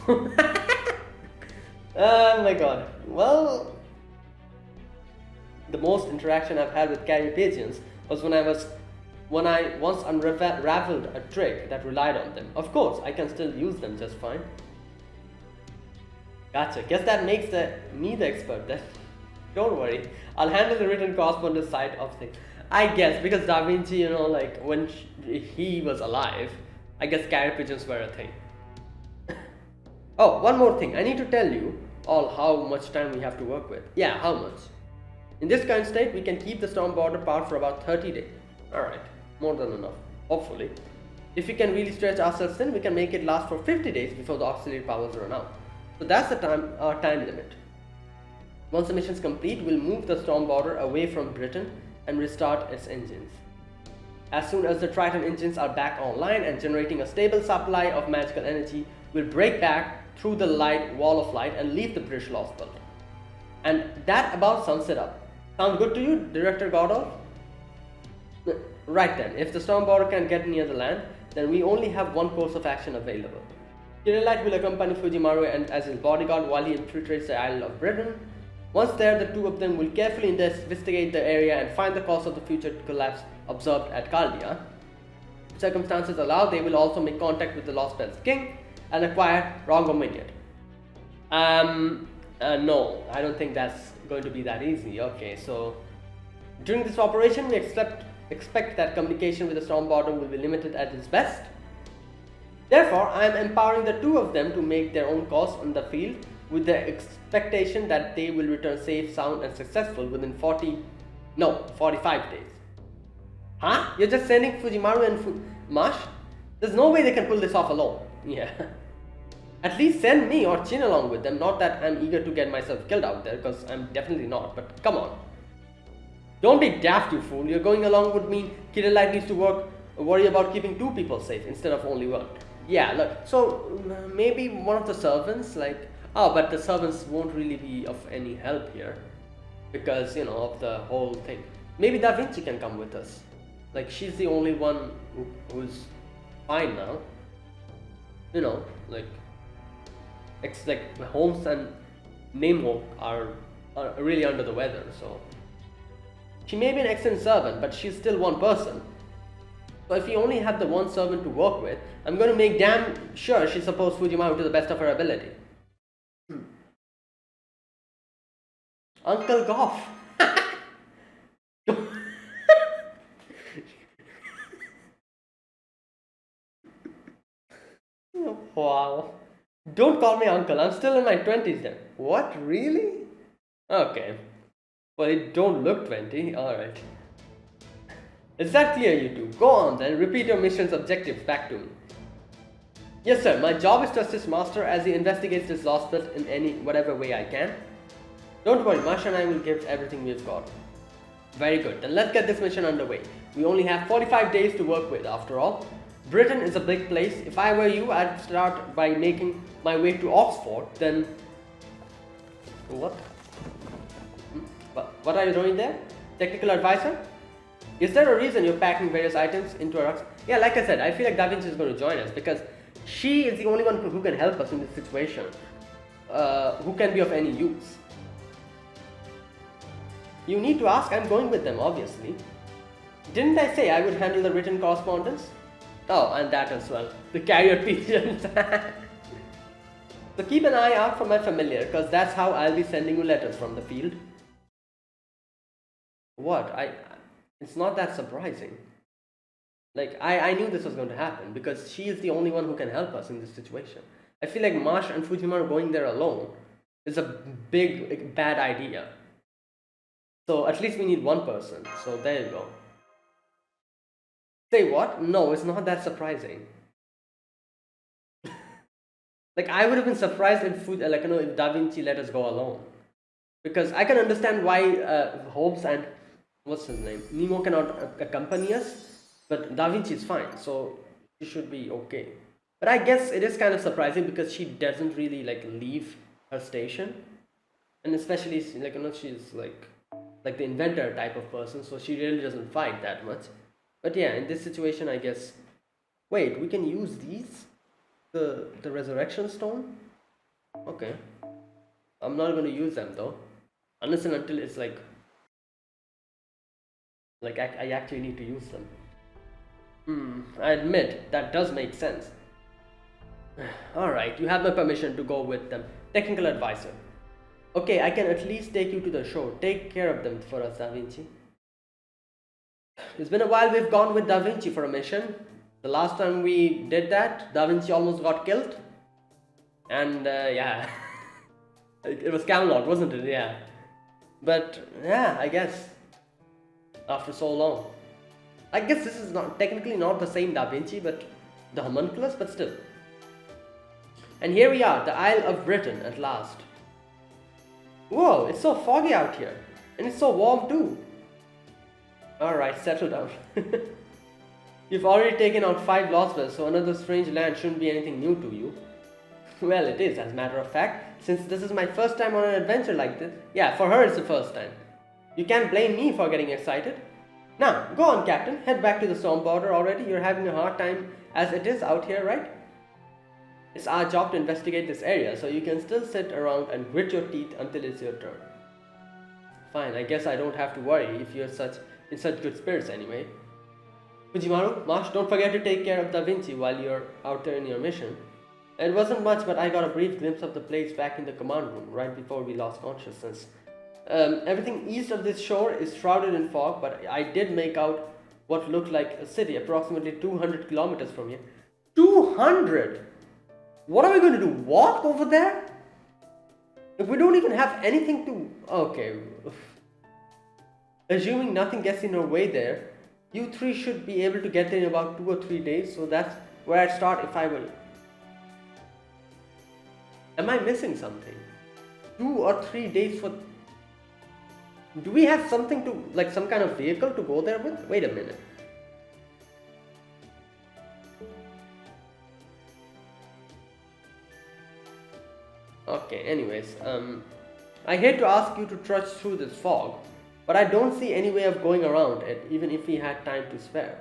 Oh my god. Well, the most interaction I've had with carrier pigeons was when I once unraveled a trick that relied on them. Of course, I can still use them just fine. Gotcha. Guess that makes me the expert then. Don't worry. I'll handle the written correspondence side of things. I guess because Da Vinci, like when he was alive, I guess carrier pigeons were a thing. Oh, one more thing. I need to tell you all how much time we have to work with. Yeah, how much? In this current state, we can keep the storm border power for about 30 days. Alright, more than enough, hopefully. If we can really stretch ourselves thin, we can make it last for 50 days before the auxiliary powers run out. So that's our time limit. Once the mission is complete, we'll move the storm border away from Britain and restart its engines. As soon as the Triton engines are back online and generating a stable supply of magical energy, we'll break back through the wall of light and leave the British Lostbelt. And that about sums it up. Sound good to you, Director Godolph? Right then, if the storm border can get near the land, then we only have one course of action available. Kirillite will accompany Fujimaru and as his bodyguard while he infiltrates the Isle of Britain. Once there, the two of them will carefully investigate the area and find the cause of the future collapse observed at Chaldia. If circumstances allow, they will also make contact with the Lostbelt's king and acquire Rongominiad. No, I don't think that's going to be that easy. Okay, so during this operation, we expect that communication with the storm border will be limited at its best. Therefore, I am empowering the two of them to make their own calls on the field with the expectation that they will return safe, sound and successful within 45 days. Huh? You're just sending Fujimaru and Mash? There's no way they can pull this off alone. Yeah. At least send me or Chin along with them, not that I'm eager to get myself killed out there, because I'm definitely not, but come on. Don't be daft, you fool. You're going along would mean Kirillite needs to worry about keeping two people safe instead of only one. Yeah, look, so maybe one of the servants, but the servants won't really be of any help here because, of the whole thing. Maybe Da Vinci can come with us. She's the only one who's fine now. Holmes and Nemo are really under the weather, so. She may be an excellent servant, but she's still one person. So if we only have the one servant to work with, I'm going to make damn sure she supports Fujimaru to the best of her ability. Uncle Goff. Wow. Don't call me uncle. I'm still in my 20s then. What? Really? Okay. Well, it don't look 20. Alright. Is that clear, you two? Go on then. Repeat your mission's objectives back to me. Yes, sir. My job is to assist Master as he investigates this Lostbelt in whatever way I can. Don't worry, Masha and I will give everything we've got. Very good. Then let's get this mission underway. We only have 45 days to work with, after all. Britain is a big place. If I were you, I'd start by making my way to Oxford, then... What? What are you doing there? Technical advisor? Is there a reason you're packing various items into a rucksack? Yeah, like I said, I feel like Da Vinci is going to join us because she is the only one who can help us in this situation. Who can be of any use. You need to ask, I'm going with them, obviously. Didn't I say I would handle the written correspondence? Oh, and that as well. The carrier pigeons. So keep an eye out for my familiar, because that's how I'll be sending you letters from the field. What? It's not that surprising. I knew this was going to happen, because she is the only one who can help us in this situation. I feel like Marsh and Fujimaru going there alone is a big, bad idea. So at least we need one person. So there you go. Say what? No, it's not that surprising. Like I would have been surprised if if Da Vinci let us go alone, because I can understand why Holmes and what's his name Nemo cannot accompany us, but Da Vinci is fine, so she should be okay. But I guess it is kind of surprising because she doesn't really like leave her station, and especially she's like the inventor type of person, so she really doesn't fight that much. But yeah, in this situation, I guess. Wait, we can use these, the resurrection stone. Okay, I'm not going to use them though, unless and until it's I actually need to use them. I admit that does make sense. All right, you have my permission to go with them. Technical advisor. Okay, I can at least take you to the show. Take care of them for us, Da Vinci. It's been a while we've gone with Da Vinci for a mission. The last time we did that, Da Vinci almost got killed. And yeah, it was Camelot, wasn't it? Yeah. But yeah, I guess after so long. I guess this is not technically not the same Da Vinci, but the homunculus, but still. And here we are, the Isle of Britain at last. Whoa, it's so foggy out here. And it's so warm too. Alright, settle down. You've already taken out 5 Lostbelts, so another strange land shouldn't be anything new to you. Well, it is, as a matter of fact, since this is my first time on an adventure like this. Yeah, for her it's the first time. You can't blame me for getting excited. Now, go on, Captain. Head back to the storm border already. You're having a hard time as it is out here, right? It's our job to investigate this area, so you can still sit around and grit your teeth until it's your turn. Fine, I guess I don't have to worry if you're in such good spirits anyway. Fujimaru, Marsh, don't forget to take care of Da Vinci while you're out there in your mission. It wasn't much, but I got a brief glimpse of the place back in the command room right before we lost consciousness. Everything east of this shore is shrouded in fog, but I did make out what looked like a city approximately 200 kilometers from here. 200? What are we going to do? Walk over there? If we don't even have anything to... Okay. Assuming nothing gets in our way there, you 3 should be able to get there in about 2 or 3 days, so that's where I'd start if I were... Am I missing something? 2 or 3 days for... Do we have something to... like some kind of vehicle to go there with? Wait a minute. Okay, anyways, I hate to ask you to trudge through this fog, but I don't see any way of going around it, even if we had time to spare.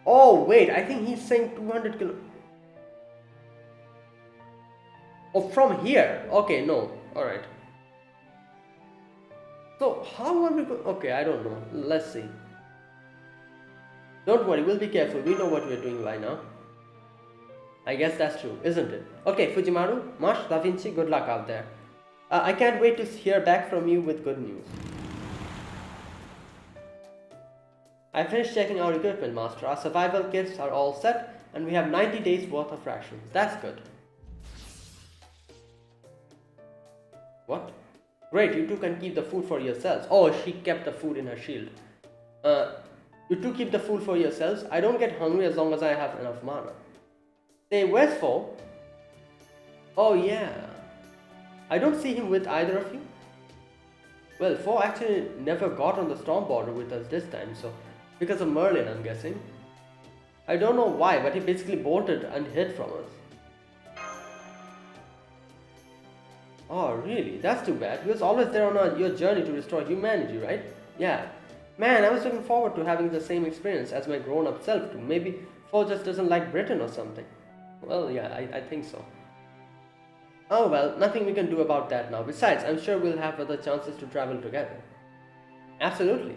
Oh, wait, I think he's saying 200 kilo... Oh, from here? Okay, no, alright. So, how are we going... Okay, I don't know. Let's see. Don't worry, we'll be careful. We know what we're doing by now. I guess that's true, isn't it? Okay, Fujimaru, Marsh, Da Vinci, good luck out there. I can't wait to hear back from you with good news. I finished checking our equipment, Master. Our survival kits are all set, and we have 90 days worth of rations. That's good. What? Great, you two can keep the food for yourselves. Oh, she kept the food in her shield. You two keep the food for yourselves. I don't get hungry as long as I have enough mana. Say, where's Fo? Oh yeah. I don't see him with either of you. Well, Fo actually never got on the storm border with us this time, so because of Merlin, I'm guessing. I don't know why, but he basically bolted and hid from us. Oh really? That's too bad. He was always there on your journey to restore humanity, right? Yeah. Man, I was looking forward to having the same experience as my grown-up self too. Maybe Fo just doesn't like Britain or something. Well, yeah, I think so. Oh well, nothing we can do about that now. Besides, I'm sure we'll have other chances to travel together. Absolutely.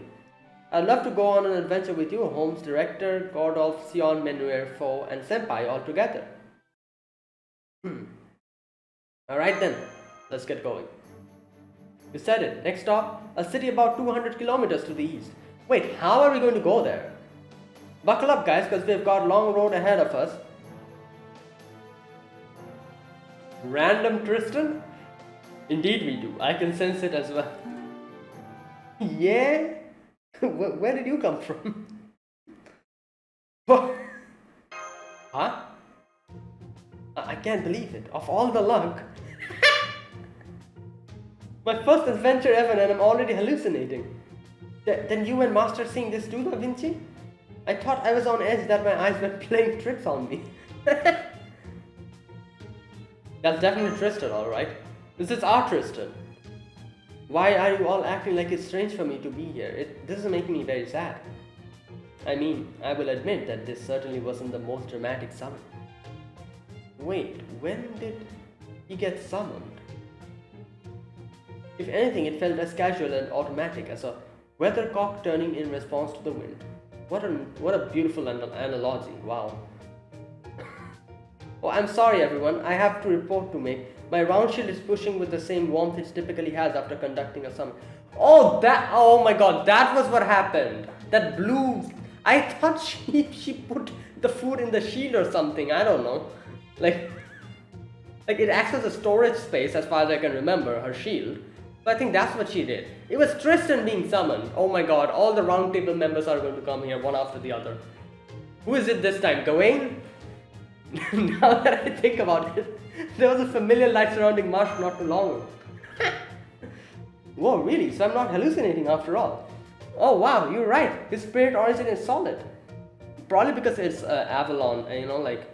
I'd love to go on an adventure with you, Holmes, Director, Gordolf, Sion, Menuer, Fo, and Senpai all together. Alright then, let's get going. You said it. Next stop, a city about 200 kilometers to the east. Wait, how are we going to go there? Buckle up guys, because we've got a long road ahead of us. Random Tristan? Indeed we do. I can sense it as well. Yeah? Where did you come from? Huh? I can't believe it. Of all the luck. My first adventure ever and I'm already hallucinating. Then you and Master seeing this too, Da Vinci? I thought I was on edge that my eyes were playing tricks on me. That's definitely Tristan, alright. This is our Tristan. Why are you all acting like it's strange for me to be here? This is making me very sad. I mean, I will admit that this certainly wasn't the most dramatic summon. Wait, when did he get summoned? If anything, it felt as casual and automatic as a weathercock turning in response to the wind. What a beautiful analogy, wow. Oh, I'm sorry everyone, I have to report to make. My round shield is pushing with the same warmth it typically has after conducting a summon. Oh my god, that was what happened. That blue, I thought she put the food in the shield or something, I don't know. Like it acts as a storage space as far as I can remember, her shield. So I think that's what she did. It was Tristan being summoned. Oh my god, all the round table members are going to come here one after the other. Who is it this time? Gawain? Now that I think about it, there was a familiar light surrounding Marsh not too long ago. Whoa, really? So I'm not hallucinating after all. Oh wow, you're right. His spirit origin is solid. Probably because it's Avalon, you know, like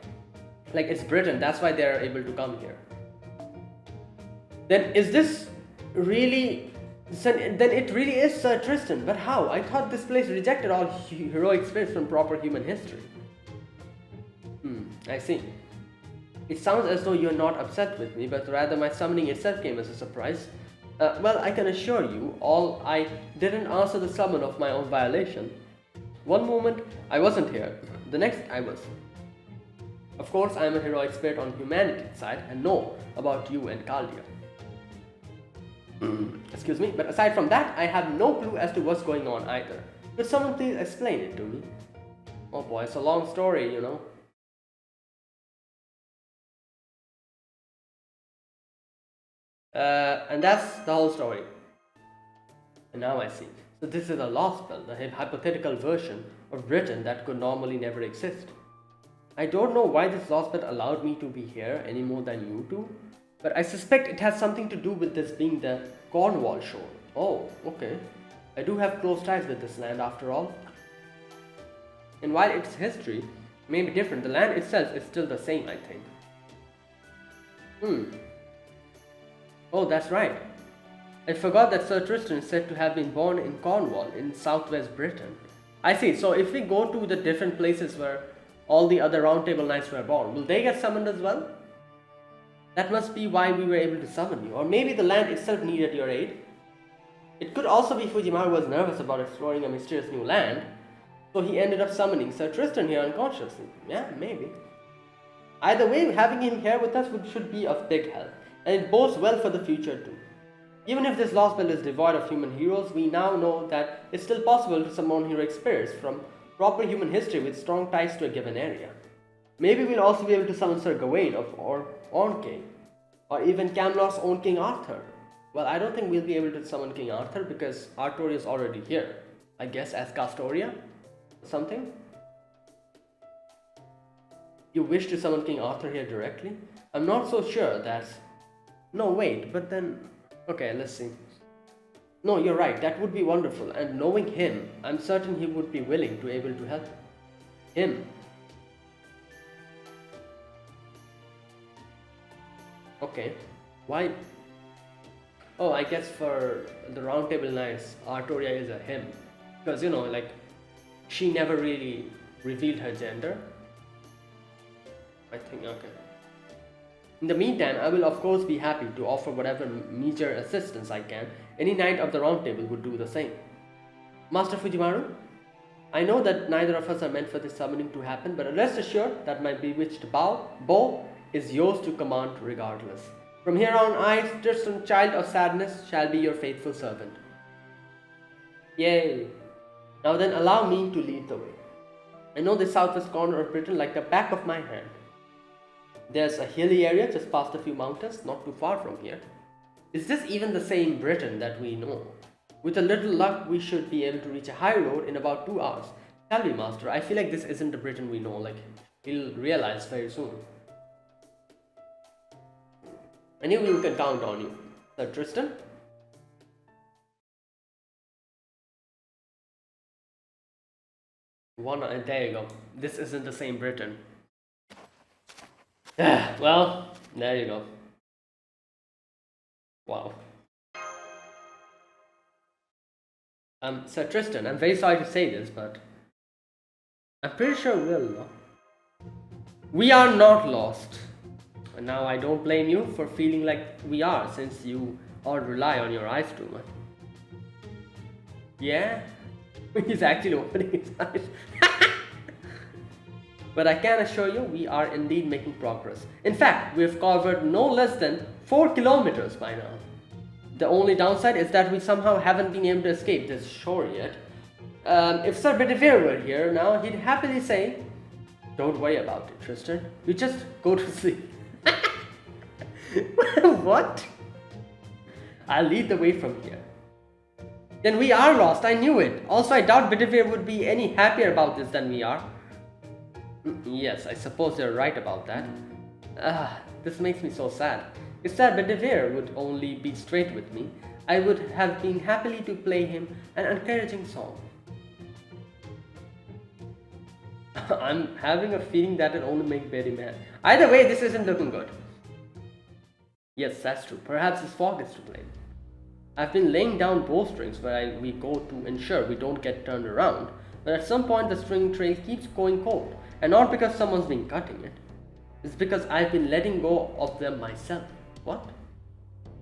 it's Britain. That's why they're able to come here. Then is this really? Then it really is Sir Tristan. But how? I thought this place rejected all heroic spirits from proper human history. I see. It sounds as though you're not upset with me, but rather my summoning itself came as a surprise. Well, I can assure you, all I didn't answer the summon of my own violation. One moment, I wasn't here. The next, I was. Of course, I am a heroic spirit on humanity's side and know about you and Caldia. Excuse me, but aside from that, I have no clue as to what's going on either. Could someone please explain it to me? Oh boy, it's a long story, you know. And that's the whole story. And now I see. So this is a Lostbelt, a hypothetical version of Britain that could normally never exist. I don't know why this Lostbelt allowed me to be here any more than you do, but I suspect it has something to do with this being the Cornwall shore. Oh, okay. I do have close ties with this land after all. And while its history may be different, the land itself is still the same, I think. Oh, that's right. I forgot that Sir Tristan is said to have been born in Cornwall in southwest Britain. I see, so if we go to the different places where all the other Round Table Knights were born, will they get summoned as well? That must be why we were able to summon you, or maybe the land itself needed your aid. It could also be Fujimaru was nervous about exploring a mysterious new land, so he ended up summoning Sir Tristan here unconsciously. Yeah, maybe. Either way, having him here with us should be of big help, and it bodes well for the future too. Even if this Lostbelt is devoid of human heroes, we now know that it's still possible to summon heroic spirits from proper human history with strong ties to a given area. Maybe we'll also be able to summon Sir Gawain or Orkney, or even Camelot's own King Arthur. Well, I don't think we'll be able to summon King Arthur because Arthur is already here. I guess as Castoria or something? You wish to summon King Arthur here directly? I'm not so sure that's... No, wait, but then... Okay, let's see. No, you're right, that would be wonderful, and knowing him, I'm certain he would be willing to able to help him. Okay, why? Oh, I guess for the Round Table Knights, Artoria is a him. Because, you know, like, she never really revealed her gender. I think, okay. In the meantime, I will of course be happy to offer whatever meager assistance I can. Any knight of the Round Table would do the same. Master Fujimaru, I know that neither of us are meant for this summoning to happen, but rest assured that my bewitched bow is yours to command regardless. From here on, I, Tristan, child of sadness, shall be your faithful servant. Yay! Now then, allow me to lead the way. I know the southwest corner of Britain like the back of my hand. There's a hilly area just past a few mountains, not too far from here. Is this even the same Britain that we know? With a little luck, we should be able to reach a high road in about 2 hours. Tell me, Master, I feel like this isn't the Britain we know, like, we'll realize very soon. I knew we could count on you. So Tristan? There you go. This isn't the same Britain. Well, there you go. Wow. Sir Tristan, I'm very sorry to say this, but I'm pretty sure we're lost. We are not lost. And now I don't blame you for feeling like we are, since you all rely on your eyes too much. Yeah? He's actually opening his eyes. But I can assure you, we are indeed making progress. In fact, we have covered no less than 4 kilometers by now. The only downside is that we somehow haven't been able to escape this shore yet. If Sir Bedivere were here now, he'd happily say, "Don't worry about it, Tristan. You just go to sleep." What? I'll lead the way from here. Then we are lost, I knew it. Also, I doubt Bedivere would be any happier about this than we are. Yes, I suppose you're right about that. This makes me so sad. If Sir Bedivere would only be straight with me, I would have been happily to play him an encouraging song. I'm having a feeling that it'll only make Betty mad. Either way, this isn't looking good. Yes, that's true. Perhaps his fog is to blame. I've been laying down bowstrings where we go to ensure we don't get turned around, but at some point the string trail keeps going cold, and not because someone's been cutting it. It's because I've been letting go of them myself. What?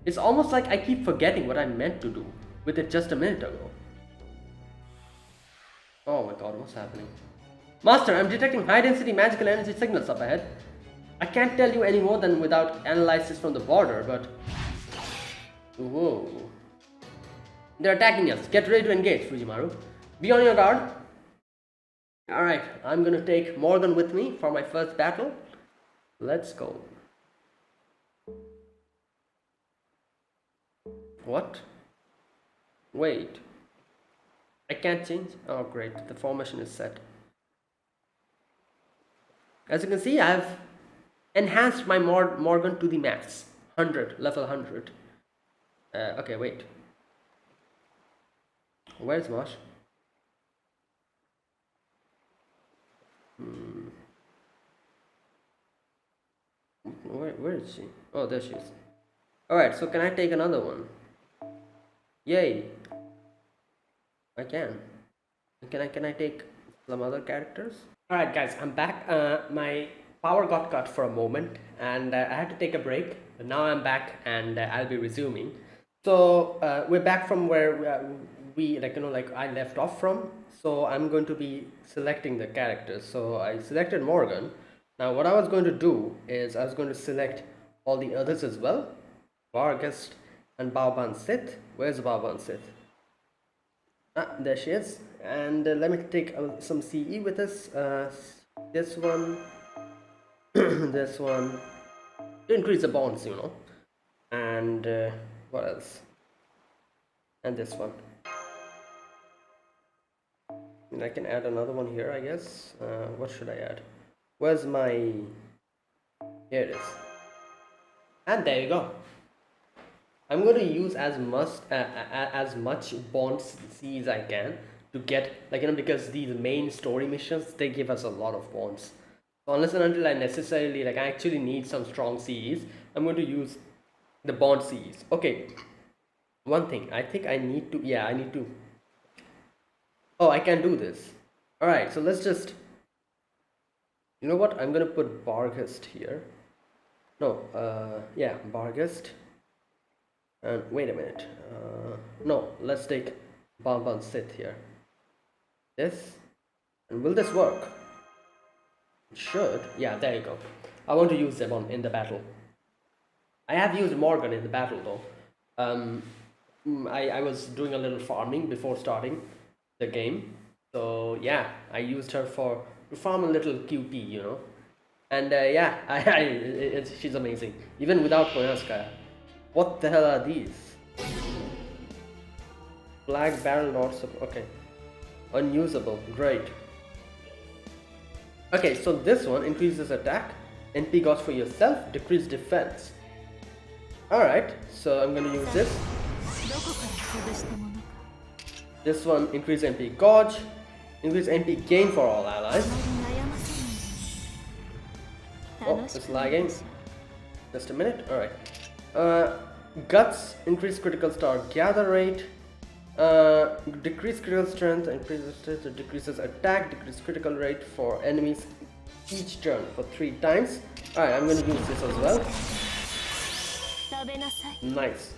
It's almost like I keep forgetting what I meant to do with it just a minute ago. Oh my god, what's happening? Master, I'm detecting high-density magical energy signals up ahead. I can't tell you any more than without analysis from the border, but... Whoa. They're attacking us. Get ready to engage, Fujimaru. Be on your guard. Alright, I'm gonna take Morgan with me for my first battle. Let's go. What? Wait. I can't change? Oh great, the formation is set. As you can see, I've enhanced my Morgan to the max. 100, level 100. Okay, wait. Where's Mosh? Where is she? Oh, there she is. Alright, so can I take another one? Yay! I can. Can I take some other characters? Alright guys, I'm back. My power got cut for a moment and I had to take a break. But now I'm back and I'll be resuming. So we're back from where I left off from. So I'm going to be selecting the characters. So I selected Morgan. Now what I was going to do is I was going to select all the others as well. Vargas and Baoban Sith. Where's Baoban Sith? There she is. And let me take some CE with us. This one. This one. To increase the bonds, you know. And what else? And this one. And I can add another one here, I guess. What should I add? Where's my... Here it is. And there you go. I'm going to use as much bonds C as I can to get, because these main story missions, they give us a lot of bonds. So unless and until I necessarily, I actually need some strong CEs, I'm going to use the bond CEs. Okay, one thing, I think I need to, oh, I can do this. Alright, so let's just, you know what, I'm going to put Barghest here. No, Barghest. And wait a minute, no, let's take Baoban Sith here. This, and will this work? It should. Yeah, there you go. I want to use them in the battle. I have used Morgan in the battle though. I was doing a little farming before starting the game. So yeah, I used her to farm a little QP, you know. And she's amazing. Even without Koyaskaya. What the hell are these? Black barrel not okay. Unusable. Great. Okay, so this one increases attack, NP cost for yourself, decrease defense. Alright, so I'm gonna use this. This one, increase MP gauge, increase MP gain for all allies. Oh, it's lagging. Just a minute. Alright. Guts, increase critical star gather rate. Decrease critical strength, increases strength, so decreases attack, decrease critical rate for enemies each turn for 3 times. Alright, I'm gonna use this as well. Nice.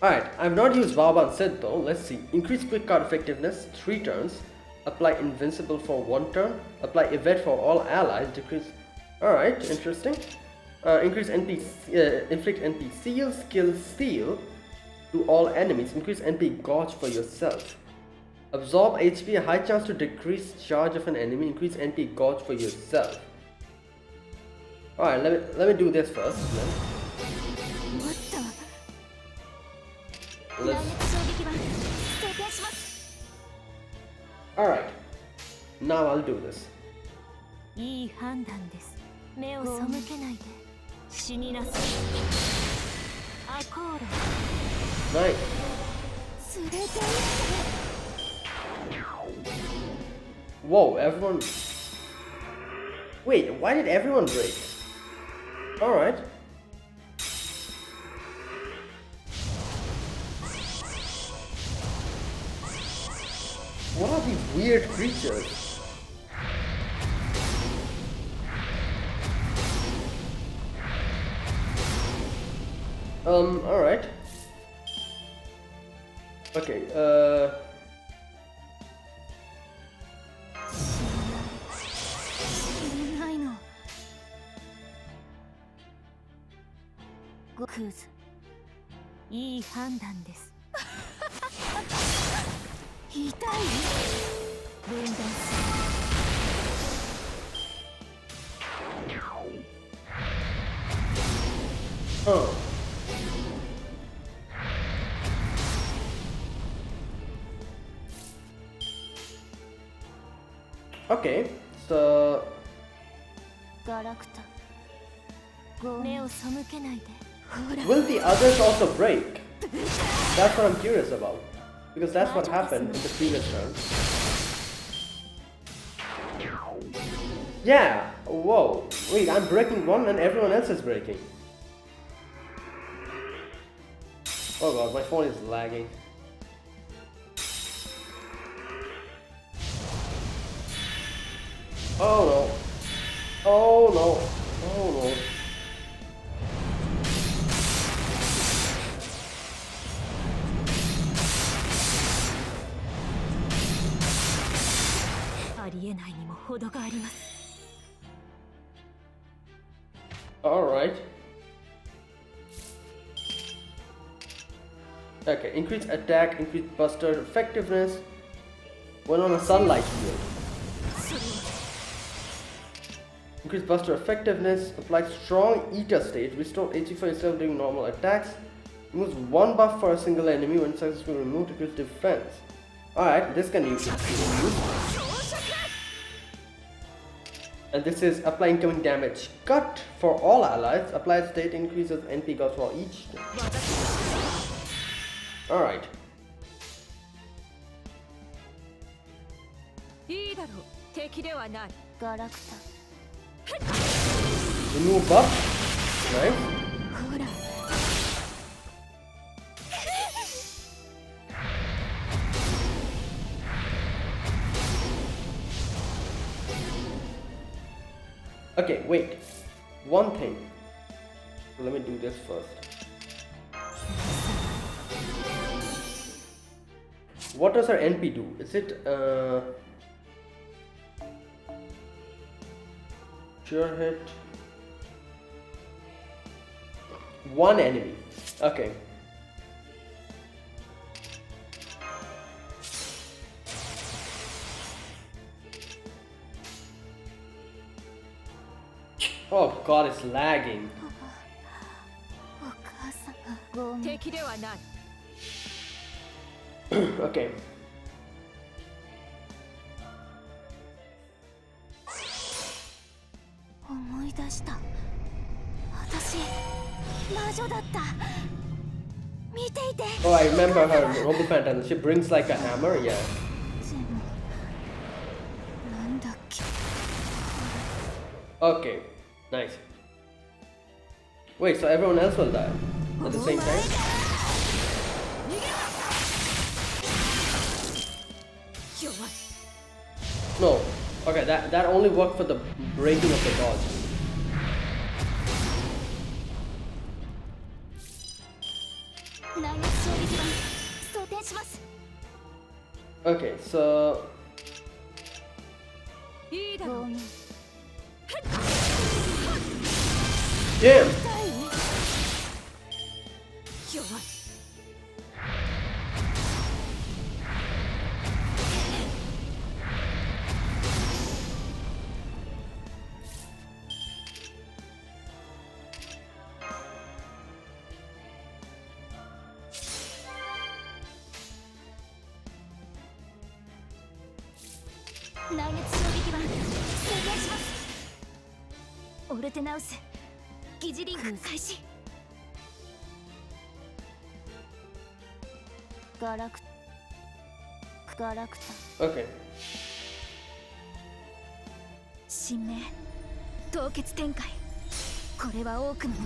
Alright, I've not used Vaban Sid though. Let's see. Increase quick card effectiveness 3 turns. Apply invincible for 1 turn. Apply evade for all allies. Decrease. Alright, interesting. Increase NP, inflict NP seal, skill seal to all enemies. Increase NP gauge for yourself. Absorb HP, a high chance to decrease charge of an enemy. Increase NP gauge for yourself. Alright, let me do this first. Alright, now I'll do this. Nice. Whoa, everyone. Wait, why did everyone break? Alright. What are these weird creatures? Alright. Okay, oh. Okay, so will the others also break? That's what I'm curious about. Because that's what happened in the previous round. Yeah! Whoa! Wait, I'm breaking one and everyone else is breaking. Oh god, my phone is lagging. Oh no. Oh no. Oh no. Alright. Okay, increase attack, increase buster effectiveness when on a sunlight field. Increase buster effectiveness, apply strong eater stage, restore HP for yourself during normal attacks, removes 1 buff for a single enemy when successfully removed, decrease defense. Alright, this can be used. And this is apply incoming damage cut for all allies, apply state increases NP gauge for each. Alright. Remove buff. Nice. Okay, wait. One thing. Let me do this first. What does our NP do? Is it sure hit one enemy? Okay. Oh god, it's lagging. Okay. Oh, I remember her Robo Phantom. She brings like a hammer, yeah. Okay, nice. Wait, so everyone else will die at the same time? No. Okay, that only worked for the breaking of the dodge. Okay, so damn. Okay.
神明凍結展開これは多くの道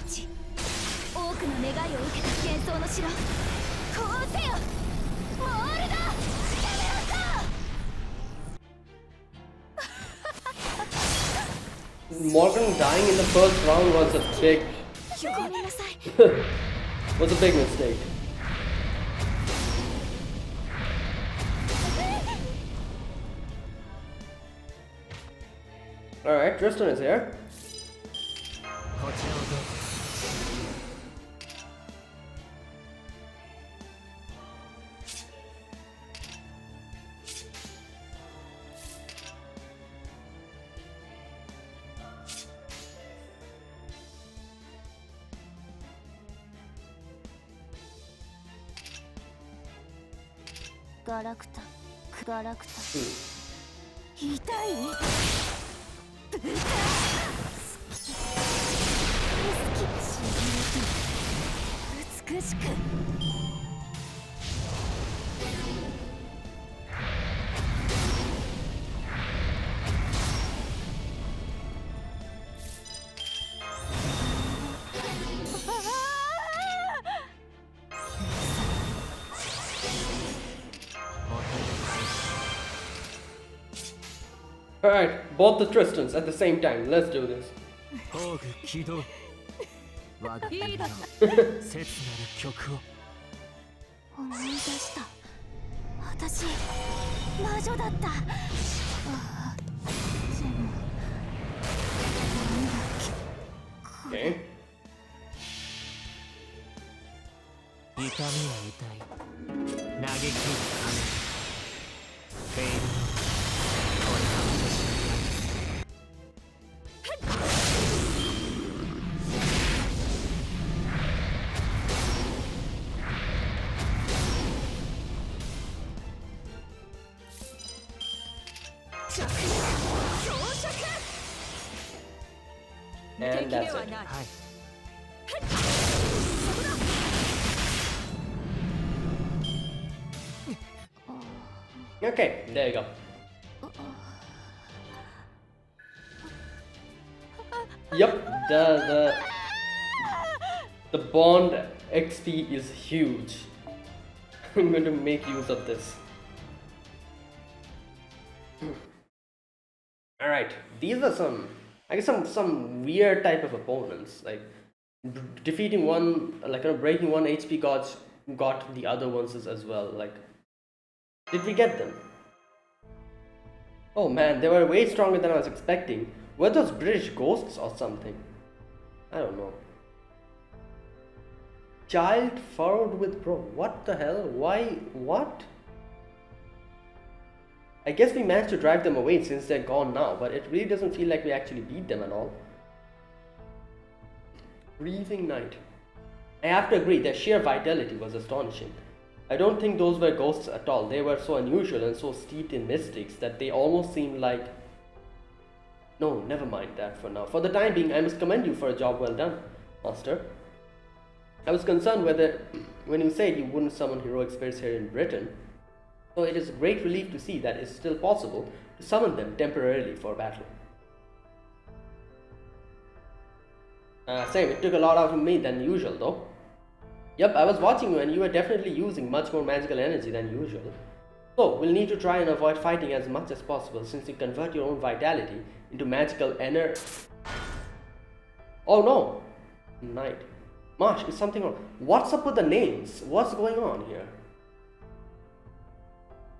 多くの願いを受けた幻想の城こうせよモールドキャメロット
Morgan dying in the first round was a big was a big mistake. Alright, Tristan is here. Alright, both the Tristans at the same time. Let's do this. Okay. And that's it. Okay, there you go. Yep, the bond XP is huge. I'm going to make use of this. Alright, these are some, I guess some weird type of opponents. Like defeating one, like breaking one HP got the other ones as well. Like, did we get them? Oh man, they were way stronger than I was expecting. Were those British ghosts or something? I don't know. Child furrowed with bro. What the hell? Why? What? I guess we managed to drive them away since they're gone now, but it really doesn't feel like we actually beat them at all. Breathing Night. I have to agree, their sheer vitality was astonishing. I don't think those were ghosts at all. They were so unusual and so steeped in mystics that they almost seemed like... No, never mind that for now. For the time being, I must commend you for a job well done, Master. I was concerned whether, when you said you wouldn't summon heroic spirits here in Britain, so it is a great relief to see that it's still possible to summon them temporarily for battle. Same, it took a lot out of me than usual though. Yep, I was watching you and you were definitely using much more magical energy than usual. So, we'll need to try and avoid fighting as much as possible since you convert your own vitality into magical energy. Oh no! Knight. Marsh, is something wrong? What's up with the names? What's going on here?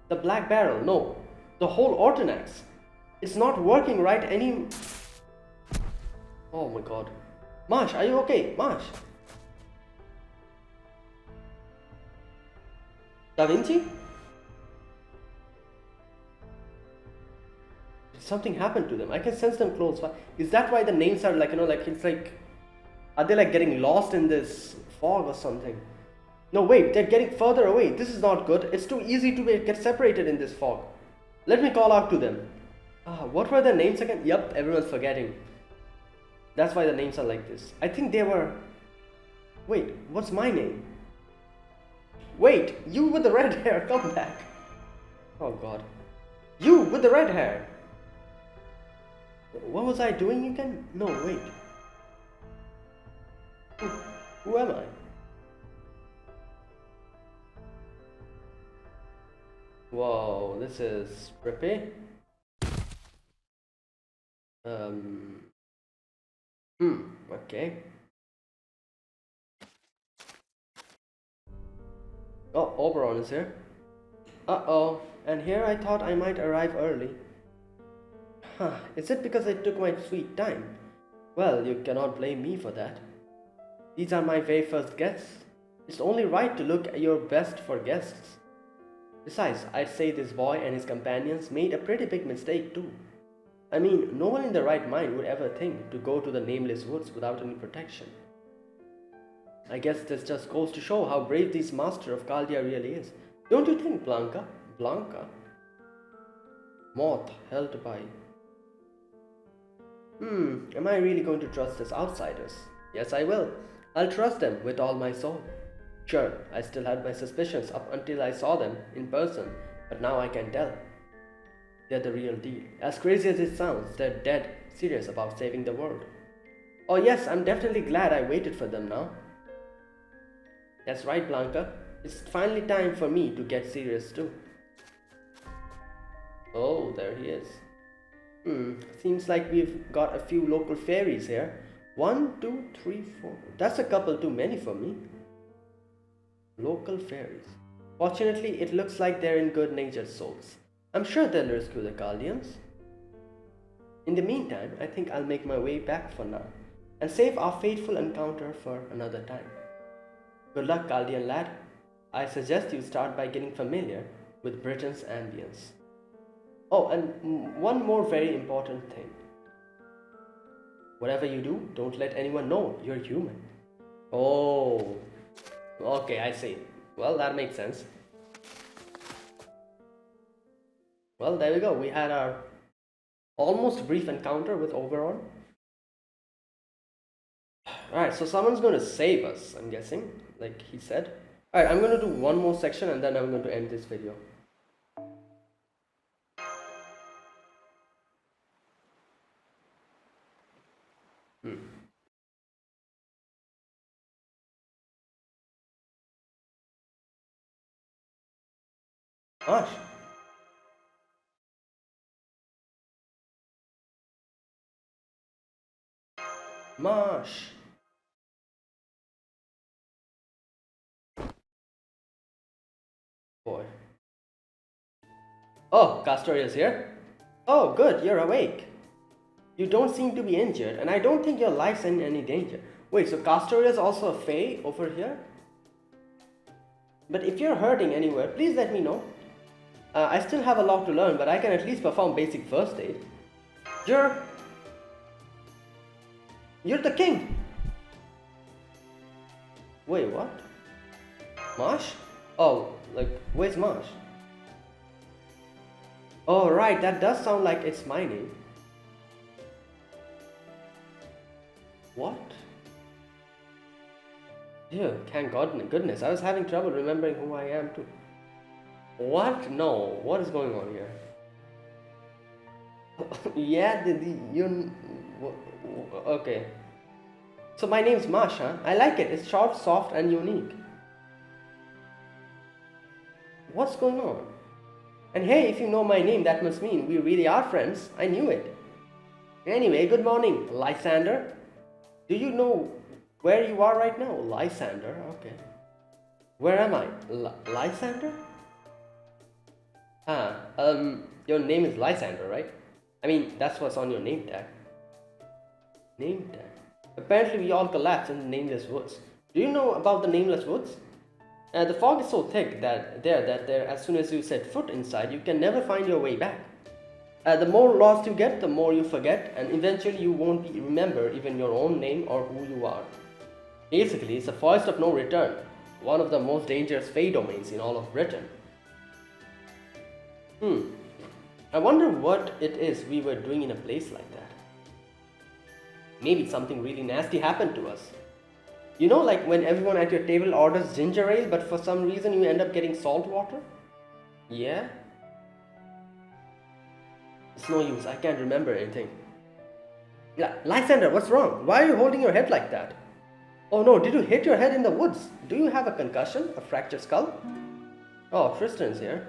The Black Barrel, no. The whole Ortonax. It's not working right any... Oh my god. Marsh, are you okay? Marsh? Da Vinci? Something happened to them. I can sense them close. Is that why the names are like, you know, like it's like... Are they like getting lost in this fog or something? No, wait, they're getting further away. This is not good. It's too easy to get separated in this fog. Let me call out to them. What were their names again? Yep, everyone's forgetting. That's why the names are like this. I think they were... Wait, what's my name? Wait, you with the red hair, come back. Oh god. You with the red hair. What was I doing again? No, wait. Who am I? Whoa, this is trippy. Okay. Oh, Oberon is here. Uh-oh, and here I thought I might arrive early. Huh, is it because I took my sweet time? Well, you cannot blame me for that. These are my very first guests. It's only right to look at your best for guests. Besides, I'd say this boy and his companions made a pretty big mistake too. I mean, no one in their right mind would ever think to go to the nameless woods without any protection. I guess this just goes to show how brave this master of Caldia really is. Don't you think, Blanca? Blanca? Moth held by... am I really going to trust these outsiders? Yes, I will. I'll trust them with all my soul. Sure, I still had my suspicions up until I saw them in person, but now I can tell. They're the real deal. As crazy as it sounds, they're dead serious about saving the world. Oh yes, I'm definitely glad I waited for them now. That's right, Blanca. It's finally time for me to get serious too. Oh, there he is. Seems like we've got a few local fairies here. 1, 2, 3, 4. That's a couple too many for me. Local fairies. Fortunately, it looks like they're in good-natured souls. I'm sure they'll rescue the Caldians. In the meantime, I think I'll make my way back for now and save our fateful encounter for another time. Good luck, Caldian lad. I suggest you start by getting familiar with Britain's ambience. Oh, and one more very important thing. Whatever you do, don't let anyone know you're human. Oh, okay, I see. Well, that makes sense. Well, there we go. We had our almost brief encounter with Oberon. Alright, so someone's going to save us, I'm guessing, like he said. Alright, I'm going to do one more section and then I'm going to end this video. Gosh. Marsh. Boy. Oh, Castoria's here. Oh, good, you're awake. You don't seem to be injured, and I don't think your life's in any danger. Wait, so Castoria's also a Fae over here? But if you're hurting anywhere, please let me know. I still have a lot to learn, but I can at least perform basic first aid. You're the king! Wait, what? Marsh? Oh, like, where's Marsh? Oh, right, that does sound like it's my name. What? Dear, thank God, goodness, I was having trouble remembering who I am too. What? No, what is going on here? Yeah, you. Okay. So my name's Mash, huh? I like it. It's short, soft, and unique. What's going on? And hey, if you know my name, that must mean we really are friends. I knew it. Anyway, good morning, Lysander. Do you know where you are right now? Lysander, okay. Where am I? Lysander? Your name is Lysander, right? I mean, that's what's on your name tag. Name tag. Apparently, we all collapsed in the nameless woods. Do you know about the nameless woods? The fog is so thick that as soon as you set foot inside, you can never find your way back. The more lost you get, the more you forget, and eventually you won't remember even your own name or who you are. Basically, it's a forest of no return, one of the most dangerous Fae domains in all of Britain. I wonder what it is we were doing in a place like that. Maybe something really nasty happened to us. You know, like when everyone at your table orders ginger ale, but for some reason you end up getting salt water? Yeah? It's no use, I can't remember anything. Lysander, what's wrong? Why are you holding your head like that? Oh no, did you hit your head in the woods? Do you have a concussion? A fractured skull? Oh, Tristan's here.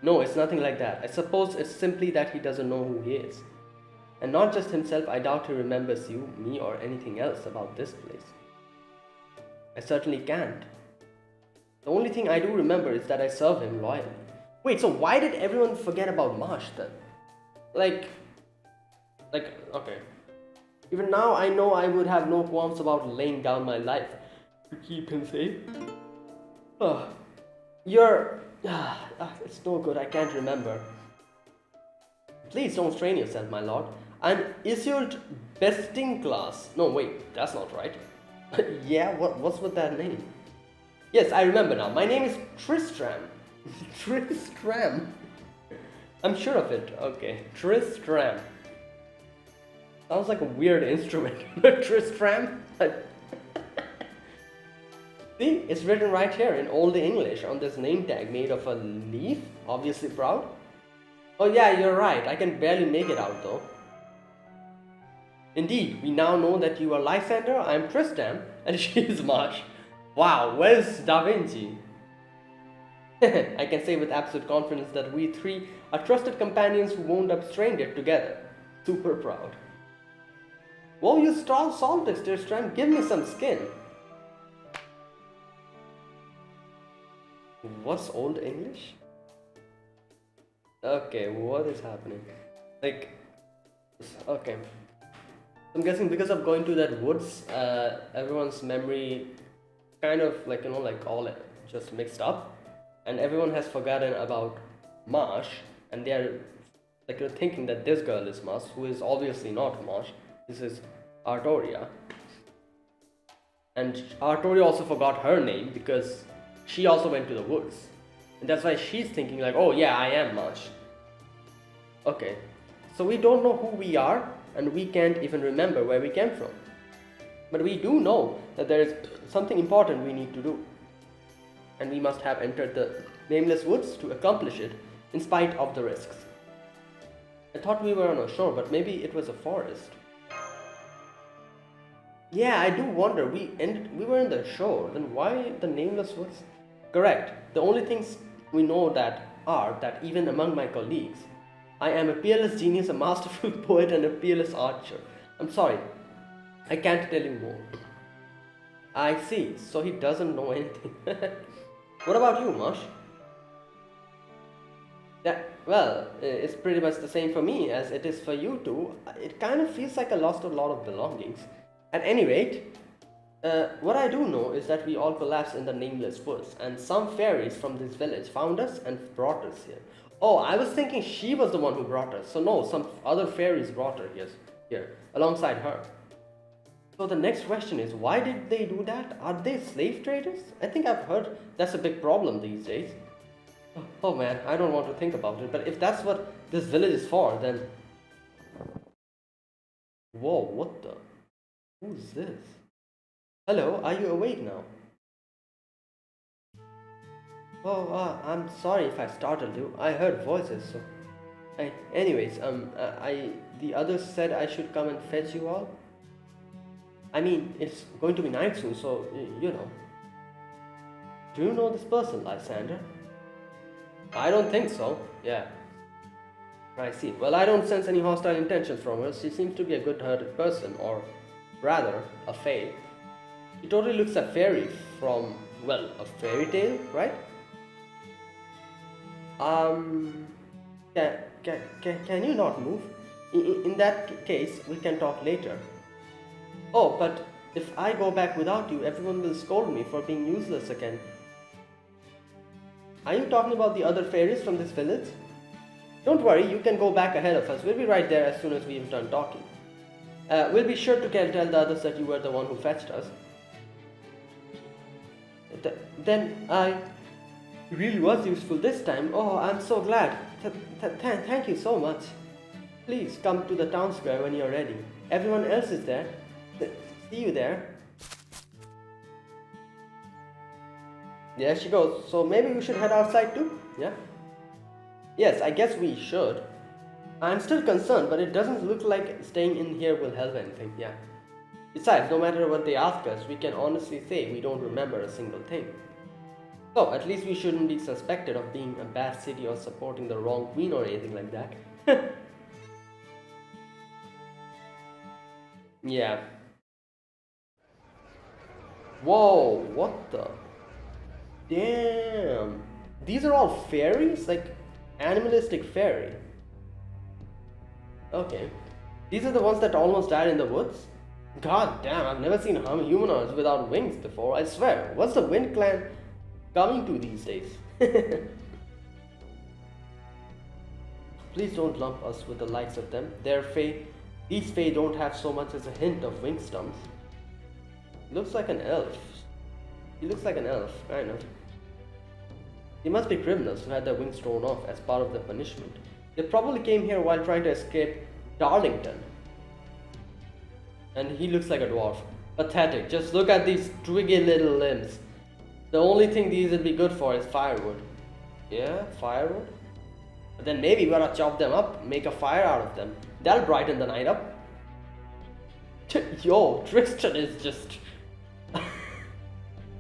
No, it's nothing like that. I suppose it's simply that he doesn't know who he is. And not just himself, I doubt he remembers you, me, or anything else about this place. I certainly can't. The only thing I do remember is that I serve him loyally. Wait, so why did everyone forget about Marsh then? Okay. Even now I know I would have no qualms about laying down my life to keep him safe. It's no good, I can't remember. Please don't strain yourself, my lord. I'm Isolde Bestinglass. No, wait, that's not right. Yeah, what's with that name? Yes, I remember now. My name is Tristram. Tristram? I'm sure of it. Okay, Tristram. Sounds like a weird instrument. Tristram? See, it's written right here in Old English on this name tag made of a leaf, obviously proud. Oh yeah, you're right. I can barely make it out though. Indeed, we now know that you are Lysander, I am Tristan, and she is Marsh. Wow, where's Da Vinci? I can say with absolute confidence that we three are trusted companions who wound up stranded together. Super proud. Whoa, you stall saltix, Tristram. Give me some skin. What's Old English? Okay, what is happening? Okay. I'm guessing because of going to that woods, everyone's memory kind of all just mixed up, and everyone has forgotten about Marsh, and they're thinking that this girl is Marsh, who is obviously not Marsh. This is Artoria, and Artoria also forgot her name because she also went to the woods, and that's why she's thinking oh yeah, I am Marsh. Okay, so we don't know who we are, and we can't even remember where we came from. But we do know that there is something important we need to do. And we must have entered the nameless woods to accomplish it, in spite of the risks. I thought we were on a shore, but maybe it was a forest. Yeah, I do wonder. We were in the shore, then why the nameless woods? Correct. The only things we know are that even among my colleagues, I am a peerless genius, a masterful poet, and a peerless archer. I'm sorry, I can't tell you more. I see, so he doesn't know anything. What about you, Marsh? Yeah, well, it's pretty much the same for me as it is for you two. It kind of feels like I lost a lot of belongings. At any rate, what I do know is that we all collapsed in the nameless woods, and some fairies from this village found us and brought us here. Oh, I was thinking she was the one who brought us. So no, some other fairies brought her here, alongside her. So the next question is, why did they do that? Are they slave traders? I think I've heard that's a big problem these days. Oh man, I don't want to think about it, but if that's what this village is for, then... Whoa, what the... Who's this? Hello, are you awake now? Oh, I'm sorry if I startled you. I heard voices, so. Anyways, the others said I should come and fetch you all. I mean, it's going to be night soon, so you know. Do you know this person, Lysander? I don't think so. Yeah, I see. Well, I don't sense any hostile intentions from her. She seems to be a good-hearted person, or rather, a fae. She totally looks a fairy from, well, a fairy tale, right? Um, can you not move? In that case, we can talk later. Oh, but if I go back without you, everyone will scold me for being useless again. Are you talking about the other fairies from this village? Don't worry, you can go back ahead of us. We'll be right there as soon as we've done talking. We'll be sure to tell the others that you were the one who fetched us. Then I really was useful this time. Oh, I'm so glad. Thank you so much. Please come to the town square when you're ready. Everyone else is there. See you there. There she goes. So maybe we should head outside too? Yeah? Yes, I guess we should. I'm still concerned, but it doesn't look like staying in here will help anything. Yeah. Besides, no matter what they ask us, we can honestly say we don't remember a single thing. So, at least we shouldn't be suspected of being a bad city or supporting the wrong queen or anything like that. Yeah. Whoa, what the? Damn. These are all fairies? Like, animalistic fairy. Okay. These are the ones that almost died in the woods? God damn, I've never seen humanoids without wings before, I swear. What's the Wind Clan coming to these days? Please don't lump us with the likes of them. These Fae don't have so much as a hint of wing stumps. Looks like an elf. He looks like an elf, kind of. They must be criminals who had their wings torn off as part of the punishment. They probably came here while trying to escape Darlington. And he looks like a dwarf. Pathetic. Just look at these twiggy little limbs. The only thing these would be good for is firewood. Yeah, firewood? But then maybe we gotta chop them up, make a fire out of them. That'll brighten the night up. Yo, Tristan is just...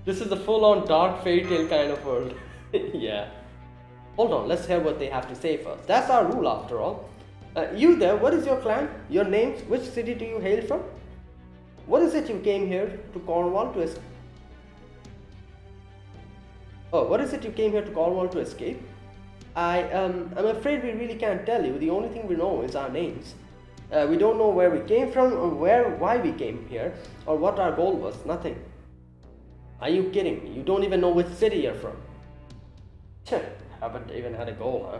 This is a full-on dark fairy tale kind of world. Yeah. Hold on, let's hear what they have to say first. That's our rule after all. You there, what is your clan? Your names? Which city do you hail from? What is it you came here to Cornwall to escape? Oh, what is it you came here to Cornwall to escape? I'm afraid we really can't tell you. The only thing we know is our names. We don't know where we came from, or why we came here, or what our goal was. Nothing. Are you kidding me? You don't even know which city you're from. Haven't even had a goal, huh?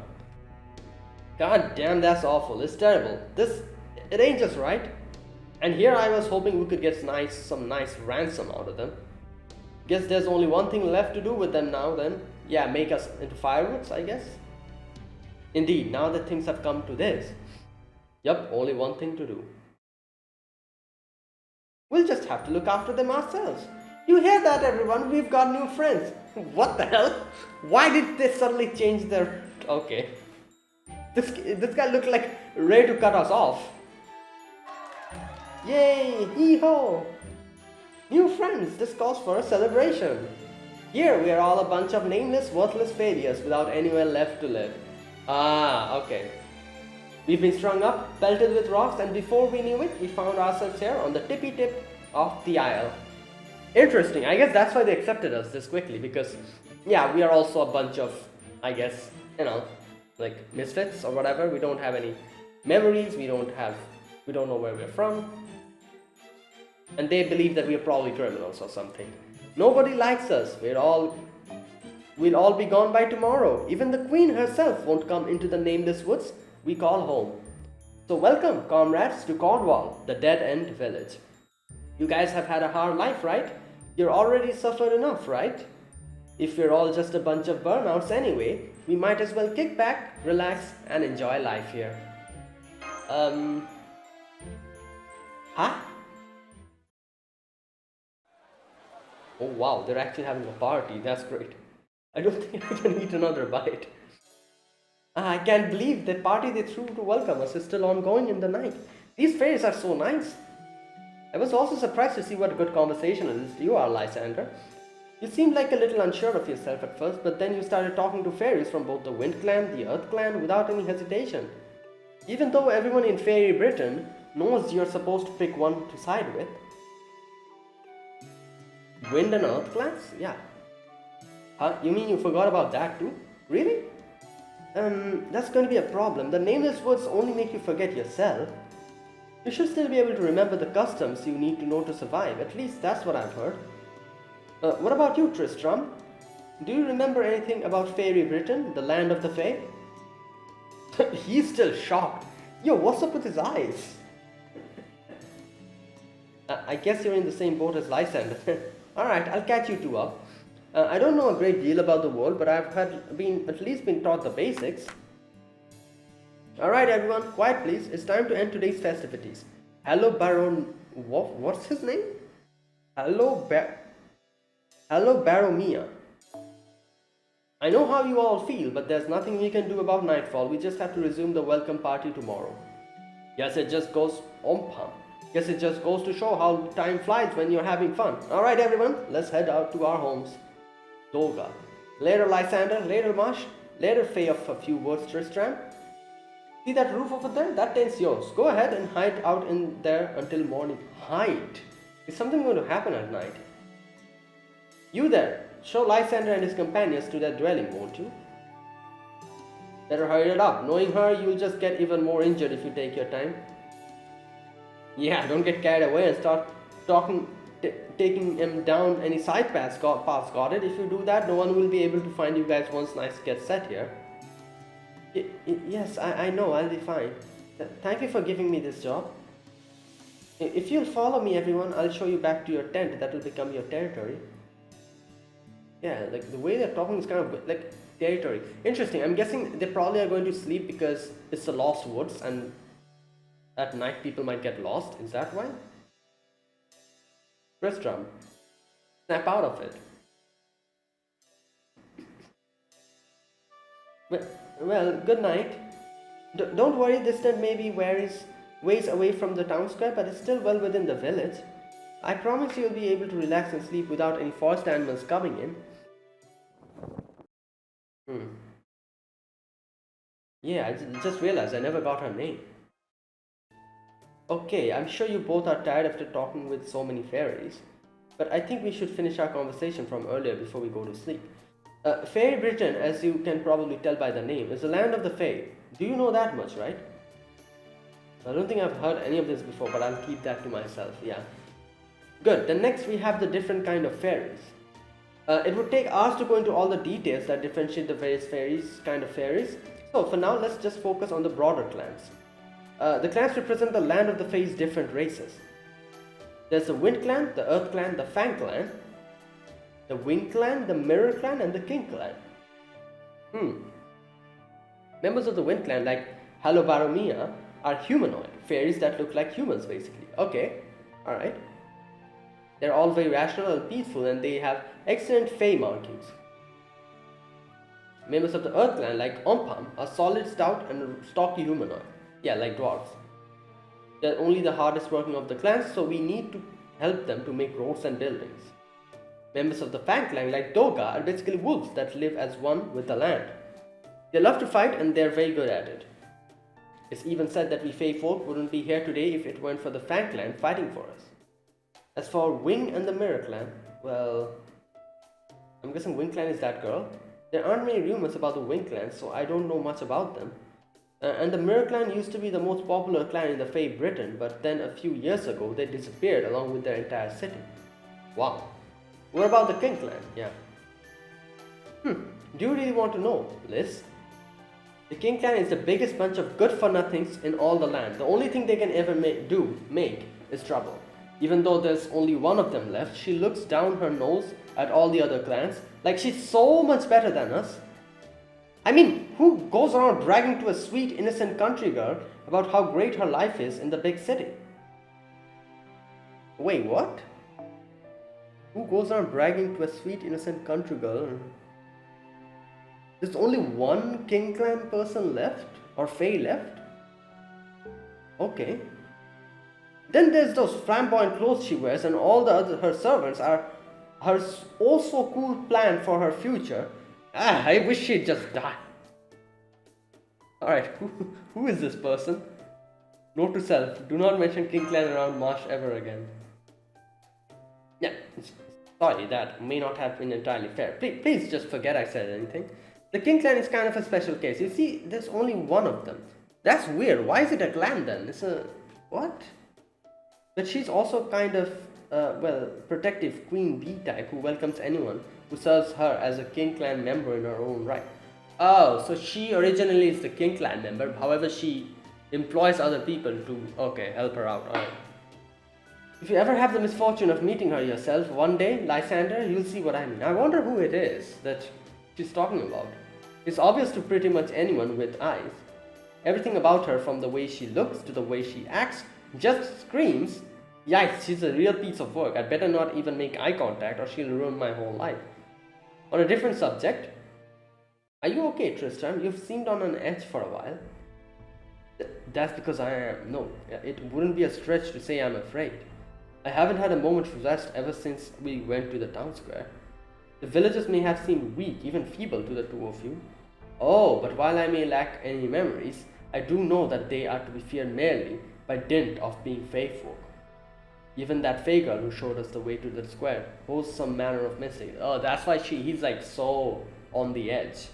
God damn, that's awful. It's terrible. It ain't just right. And here I was hoping we could get some nice ransom out of them. Guess there's only one thing left to do with them now then. Yeah, make us into firewoods, I guess. Indeed, now that things have come to this. Yup, only one thing to do. We'll just have to look after them ourselves. You hear that, everyone? We've got new friends. What the hell? Why did they suddenly change their... Okay. This guy looked like ready to cut us off. Yay! Hee-ho! New friends, this calls for a celebration. Here we are all a bunch of nameless, worthless failures without anywhere left to live. Ah, okay. We've been strung up, pelted with rocks, and before we knew it, we found ourselves here on the tippy tip of the isle. Interesting, I guess that's why they accepted us this quickly, because, yeah, we are also a bunch of, I guess, you know, like misfits or whatever. We don't have any memories, we don't know where we're from. And they believe that we're probably criminals or something. Nobody likes us. We'll all be gone by tomorrow. Even the queen herself won't come into the nameless woods we call home. So welcome, comrades, to Cornwall, the dead-end village. You guys have had a hard life, right? You're already suffered enough, right? If we're all just a bunch of burnouts anyway, we might as well kick back, relax, and enjoy life here. Huh? Oh wow, they're actually having a party. That's great. I don't think I can eat another bite. I can't believe the party they threw to welcome us is still ongoing in the night. These fairies are so nice. I was also surprised to see what a good conversationalist you are, Lysander. You seemed like a little unsure of yourself at first, but then you started talking to fairies from both the Wind Clan, the Earth Clan, without any hesitation. Even though everyone in Fairy Britain knows you're supposed to pick one to side with. Wind and Earth Clans? Yeah. Huh? You mean you forgot about that too? Really? That's going to be a problem. The nameless words only make you forget yourself. You should still be able to remember the customs you need to know to survive. At least that's what I've heard. What about you, Tristram? Do you remember anything about Fairy Britain, the land of the Fae? He's still shocked. Yo, what's up with his eyes? I guess you're in the same boat as Lysander. Alright, I'll catch you two up. I don't know a great deal about the world, but I've at least been taught the basics. Alright everyone, quiet please. It's time to end today's festivities. Hello Baron... What's his name? Hello Baromia. I know how you all feel, but there's nothing we can do about nightfall. We just have to resume the welcome party tomorrow. Guess it just goes ompam. Guess it just goes to show how time flies when you're having fun. Alright everyone, let's head out to our homes. Doga. Later Lysander, later Marsh, later Fae of a few words Tristram. See that roof over there? That tent's yours. Go ahead and hide out in there until morning. Hide? Is something going to happen at night? You there, show Lysander and his companions to their dwelling, won't you? Better hurry it up. Knowing her, you'll just get even more injured if you take your time. Yeah, don't get carried away and start taking him down any side paths, got it? If you do that, no one will be able to find you guys once night gets set here. Yes, I know, I'll be fine. Thank you for giving me this job. If you'll follow me, everyone, I'll show you back to your tent. That will become your territory. Yeah, like the way they're talking is kind of like territory. Interesting. I'm guessing they probably are going to sleep because it's the Lost Woods and at night people might get lost. Is that why? Tristram, snap out of it. Well, good night. Don't worry, this tent may be ways away from the town square, but it's still well within the village. I promise you'll be able to relax and sleep without any forest animals coming in. Yeah, I just realized I never got her name. Okay, I'm sure you both are tired after talking with so many fairies, but I think we should finish our conversation from earlier before we go to sleep. Fairy Britain, as you can probably tell by the name, is the land of the Fae. Do you know that much, right? I don't think I've heard any of this before, but I'll keep that to myself, yeah. Good, then next we have the different kind of fairies. It would take hours to go into all the details that differentiate the various kind of fairies. So for now, let's just focus on the broader clans. The clans represent the land of the Fae's different races. There's the Wind Clan, the Earth Clan, the Fang Clan, the Wing Clan, the Mirror Clan, and the King Clan. Members of the Wind Clan, like Halobaromia, are humanoid, fairies that look like humans basically. Okay, alright. They're all very rational and peaceful, and they have excellent Fae markings. Members of the Earth Clan, like Ompam, are solid, stout, and stocky humanoid. Yeah, like dwarves. They're only the hardest working of the clans, so we need to help them to make roads and buildings. Members of the Fang Clan, like Doga, are basically wolves that live as one with the land. They love to fight, and they're very good at it. It's even said that we Fae folk wouldn't be here today if it weren't for the Fang Clan fighting for us. As for Wing and the Mirror Clan, well, I'm guessing Wing Clan is that girl. There aren't many rumors about the Wing Clan, so I don't know much about them. And the Mirror Clan used to be the most popular clan in the Fae Britain, but then a few years ago they disappeared along with their entire city. Wow. What about the King Clan? Yeah. Do you really want to know, Liz? The King Clan is the biggest bunch of good-for-nothings in all the land. The only thing they can ever make is trouble. Even though there's only one of them left, she looks down her nose at all the other clans like she's so much better than us. I mean, who goes around bragging to a sweet, innocent country girl about how great her life is in the big city? Wait, what? Who goes around bragging to a sweet, innocent country girl? There's only one King Clan person left? Or Fae left? Okay. Then there's those flamboyant clothes she wears, and all the other her servants are her also cool plan for her future. Ah, I wish she'd just die. Alright, who is this person? Note to self, do not mention King Clan around Marsh ever again. Yeah, sorry, that may not have been entirely fair. Please just forget I said anything. The King Clan is kind of a special case. You see, there's only one of them. That's weird. Why is it a clan then? It's a... what? But she's also kind of, well, protective queen bee type who welcomes anyone who serves her as a King Clan member in her own right. Oh, so she originally is the King Clan member, however she employs other people to, okay, help her out, alright. If you ever have the misfortune of meeting her yourself one day, Lysander, you'll see what I mean. I wonder who it is that she's talking about. It's obvious to pretty much anyone with eyes. Everything about her, from the way she looks to the way she acts, just screams, yikes, she's a real piece of work. I'd better not even make eye contact or she'll ruin my whole life. On a different subject, are you okay, Tristram? You've seemed on an edge for a while. That's because I am. No, it wouldn't be a stretch to say I'm afraid. I haven't had a moment's rest ever since we went to the town square. The villagers may have seemed weak, even feeble to the two of you. Oh, but while I may lack any memories, I do know that they are to be feared merely by dint of being Fae folk. Even that Fae girl who showed us the way to the square posed some manner of mystery. Oh, that's why he's like so on the edge.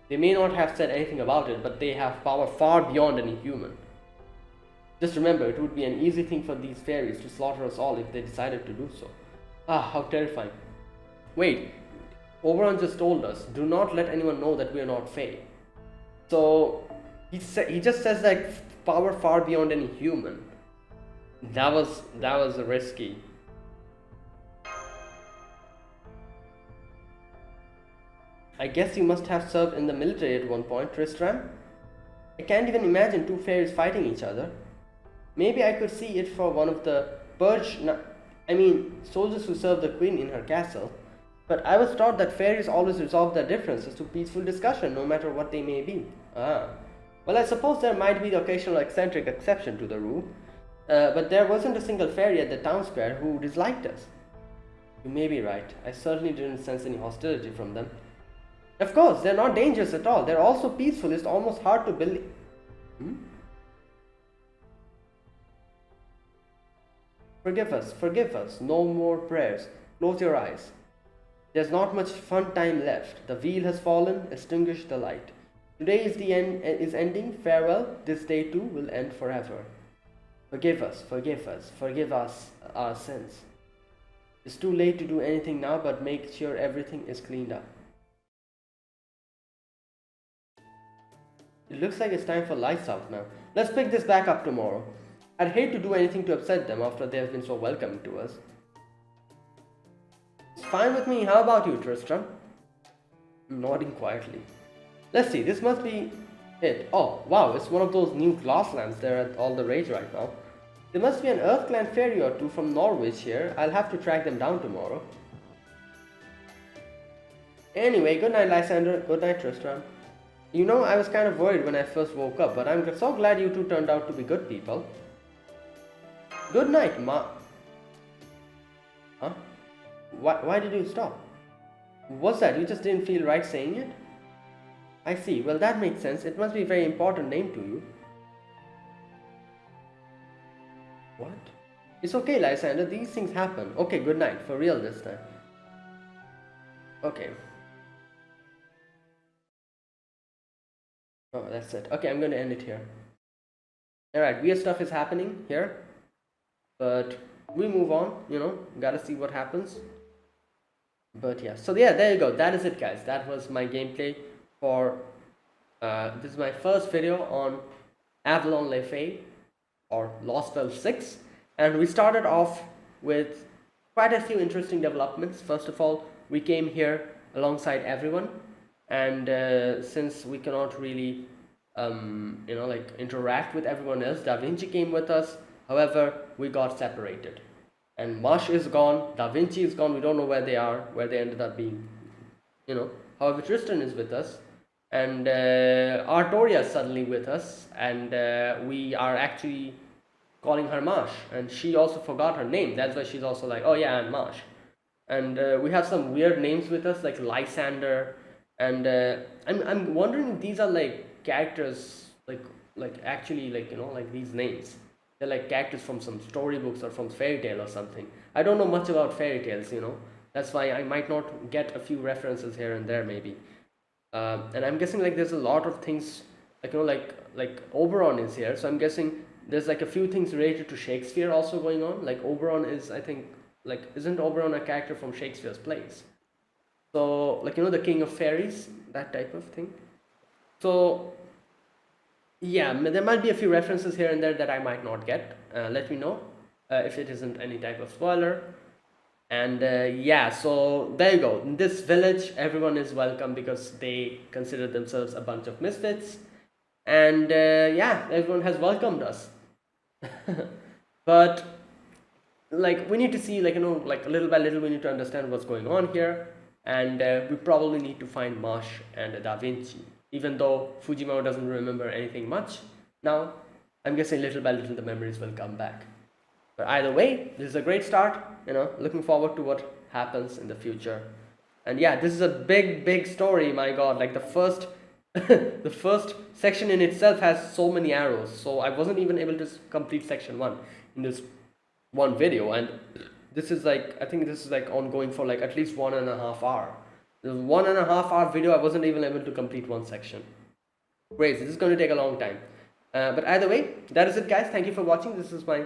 They may not have said anything about it, but they have power far beyond any human. Just remember, it would be an easy thing for these fairies to slaughter us all if they decided to do so. Ah, how terrifying. Wait, Oberon just told us, do not let anyone know that we are not Fae. So, he just says that power far beyond any human. That was risky. I guess you must have served in the military at one point, Tristram. I can't even imagine two fairies fighting each other. Maybe I could see it for one of the soldiers who served the queen in her castle. But I was taught that fairies always resolve their differences to peaceful discussion, no matter what they may be. Ah. Well, I suppose there might be the occasional eccentric exception to the rule. But there wasn't a single fairy at the town square who disliked us. You may be right. I certainly didn't sense any hostility from them. Of course, they're not dangerous at all. They're also peaceful. It's almost hard to believe. Forgive us. No more prayers. Close your eyes. There's not much fun time left. The veil has fallen. Extinguish the light. Today is ending. Farewell. This day too will end forever. Forgive us. Forgive us our sins. It's too late to do anything now, but make sure everything is cleaned up. It looks like it's time for lights out now. Let's pick this back up tomorrow. I'd hate to do anything to upset them after they have been so welcoming to us. It's fine with me. How about you, Tristram? I'm nodding quietly. Let's see, this must be it. Oh, wow, it's one of those new glass lamps that are at all the rage right now. There must be an Earth Clan fairy or two from Norwich here. I'll have to track them down tomorrow. Anyway, good night, Lysander. Good night, Tristram. You know, I was kind of worried when I first woke up, but I'm so glad you two turned out to be good people. Good night, Ma. Huh? Why did you stop? What's that? You just didn't feel right saying it? I see. Well, that makes sense. It must be a very important name to you. What? It's okay, Lysander. These things happen. Okay, good night. For real this time. Okay. Oh, that's it. Okay, I'm going to end it here. Alright, weird stuff is happening here. But we move on, you know. Gotta see what happens. But yeah, so yeah, there you go. That is it, guys. That was my gameplay for... this is my first video on Avalon Le Fae, or Lostbelt 6. And we started off with quite a few interesting developments. First of all, we came here alongside everyone. And since we cannot really, interact with everyone else, Da Vinci came with us. However, we got separated. And Marsh is gone, Da Vinci is gone, we don't know where they are, where they ended up being, However, Tristan is with us, and Artoria is suddenly with us, and we are actually calling her Marsh, and she also forgot her name. That's why she's also like, oh yeah, I'm Marsh. And we have some weird names with us like Lysander, and I'm wondering if these are like characters, like actually, like, you know, like these names. They're like characters from some storybooks or from fairy tale or something. I don't know much about fairy tales, you know. That's why I might not get a few references here and there, maybe. And I'm guessing like there's a lot of things, like, you know, like Oberon is here, so I'm guessing there's like a few things related to Shakespeare also going on. Like Oberon is, I think, like, isn't Oberon a character from Shakespeare's plays? So, like, you know, the King of Fairies, that type of thing. So yeah, there might be a few references here and there that I might not get. Let me know if it isn't any type of spoiler. And yeah, so there you go. In this village, everyone is welcome because they consider themselves a bunch of misfits. And yeah, everyone has welcomed us. But like, we need to see, like, you know, like little by little we need to understand what's going on here, and we probably need to find Marsh and Da Vinci, even though Fujimoto doesn't remember anything much now. I'm guessing little by little the memories will come back. But either way, this is a great start, you know, looking forward to what happens in the future. And yeah, this is a big story, my god. Like the first the first section in itself has so many arrows, so I wasn't even able to complete section 1 in this one video, and this is like, I think this is like ongoing for like at least 1.5 hours. This 1.5 hour video, I wasn't even able to complete one section. Great, this is going to take a long time. But either way, that is it, guys. Thank you for watching. This is my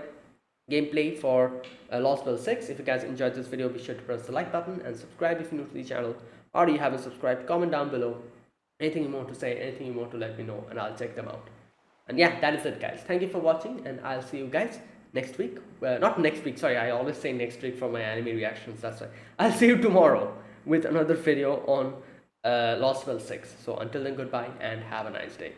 gameplay for Lostbelt 6. If you guys enjoyed this video, be sure to press the like button and subscribe if you're new to the channel, or you haven't subscribed. Comment down below anything you want to say, anything you want to let me know, and I'll check them out. And yeah, that is it, guys. Thank you for watching, and I'll see you guys next week. Not next week, sorry, I always say next week for my anime reactions, that's right. I'll see you tomorrow with another video on Lostbelt 6. So until then, goodbye and have a nice day.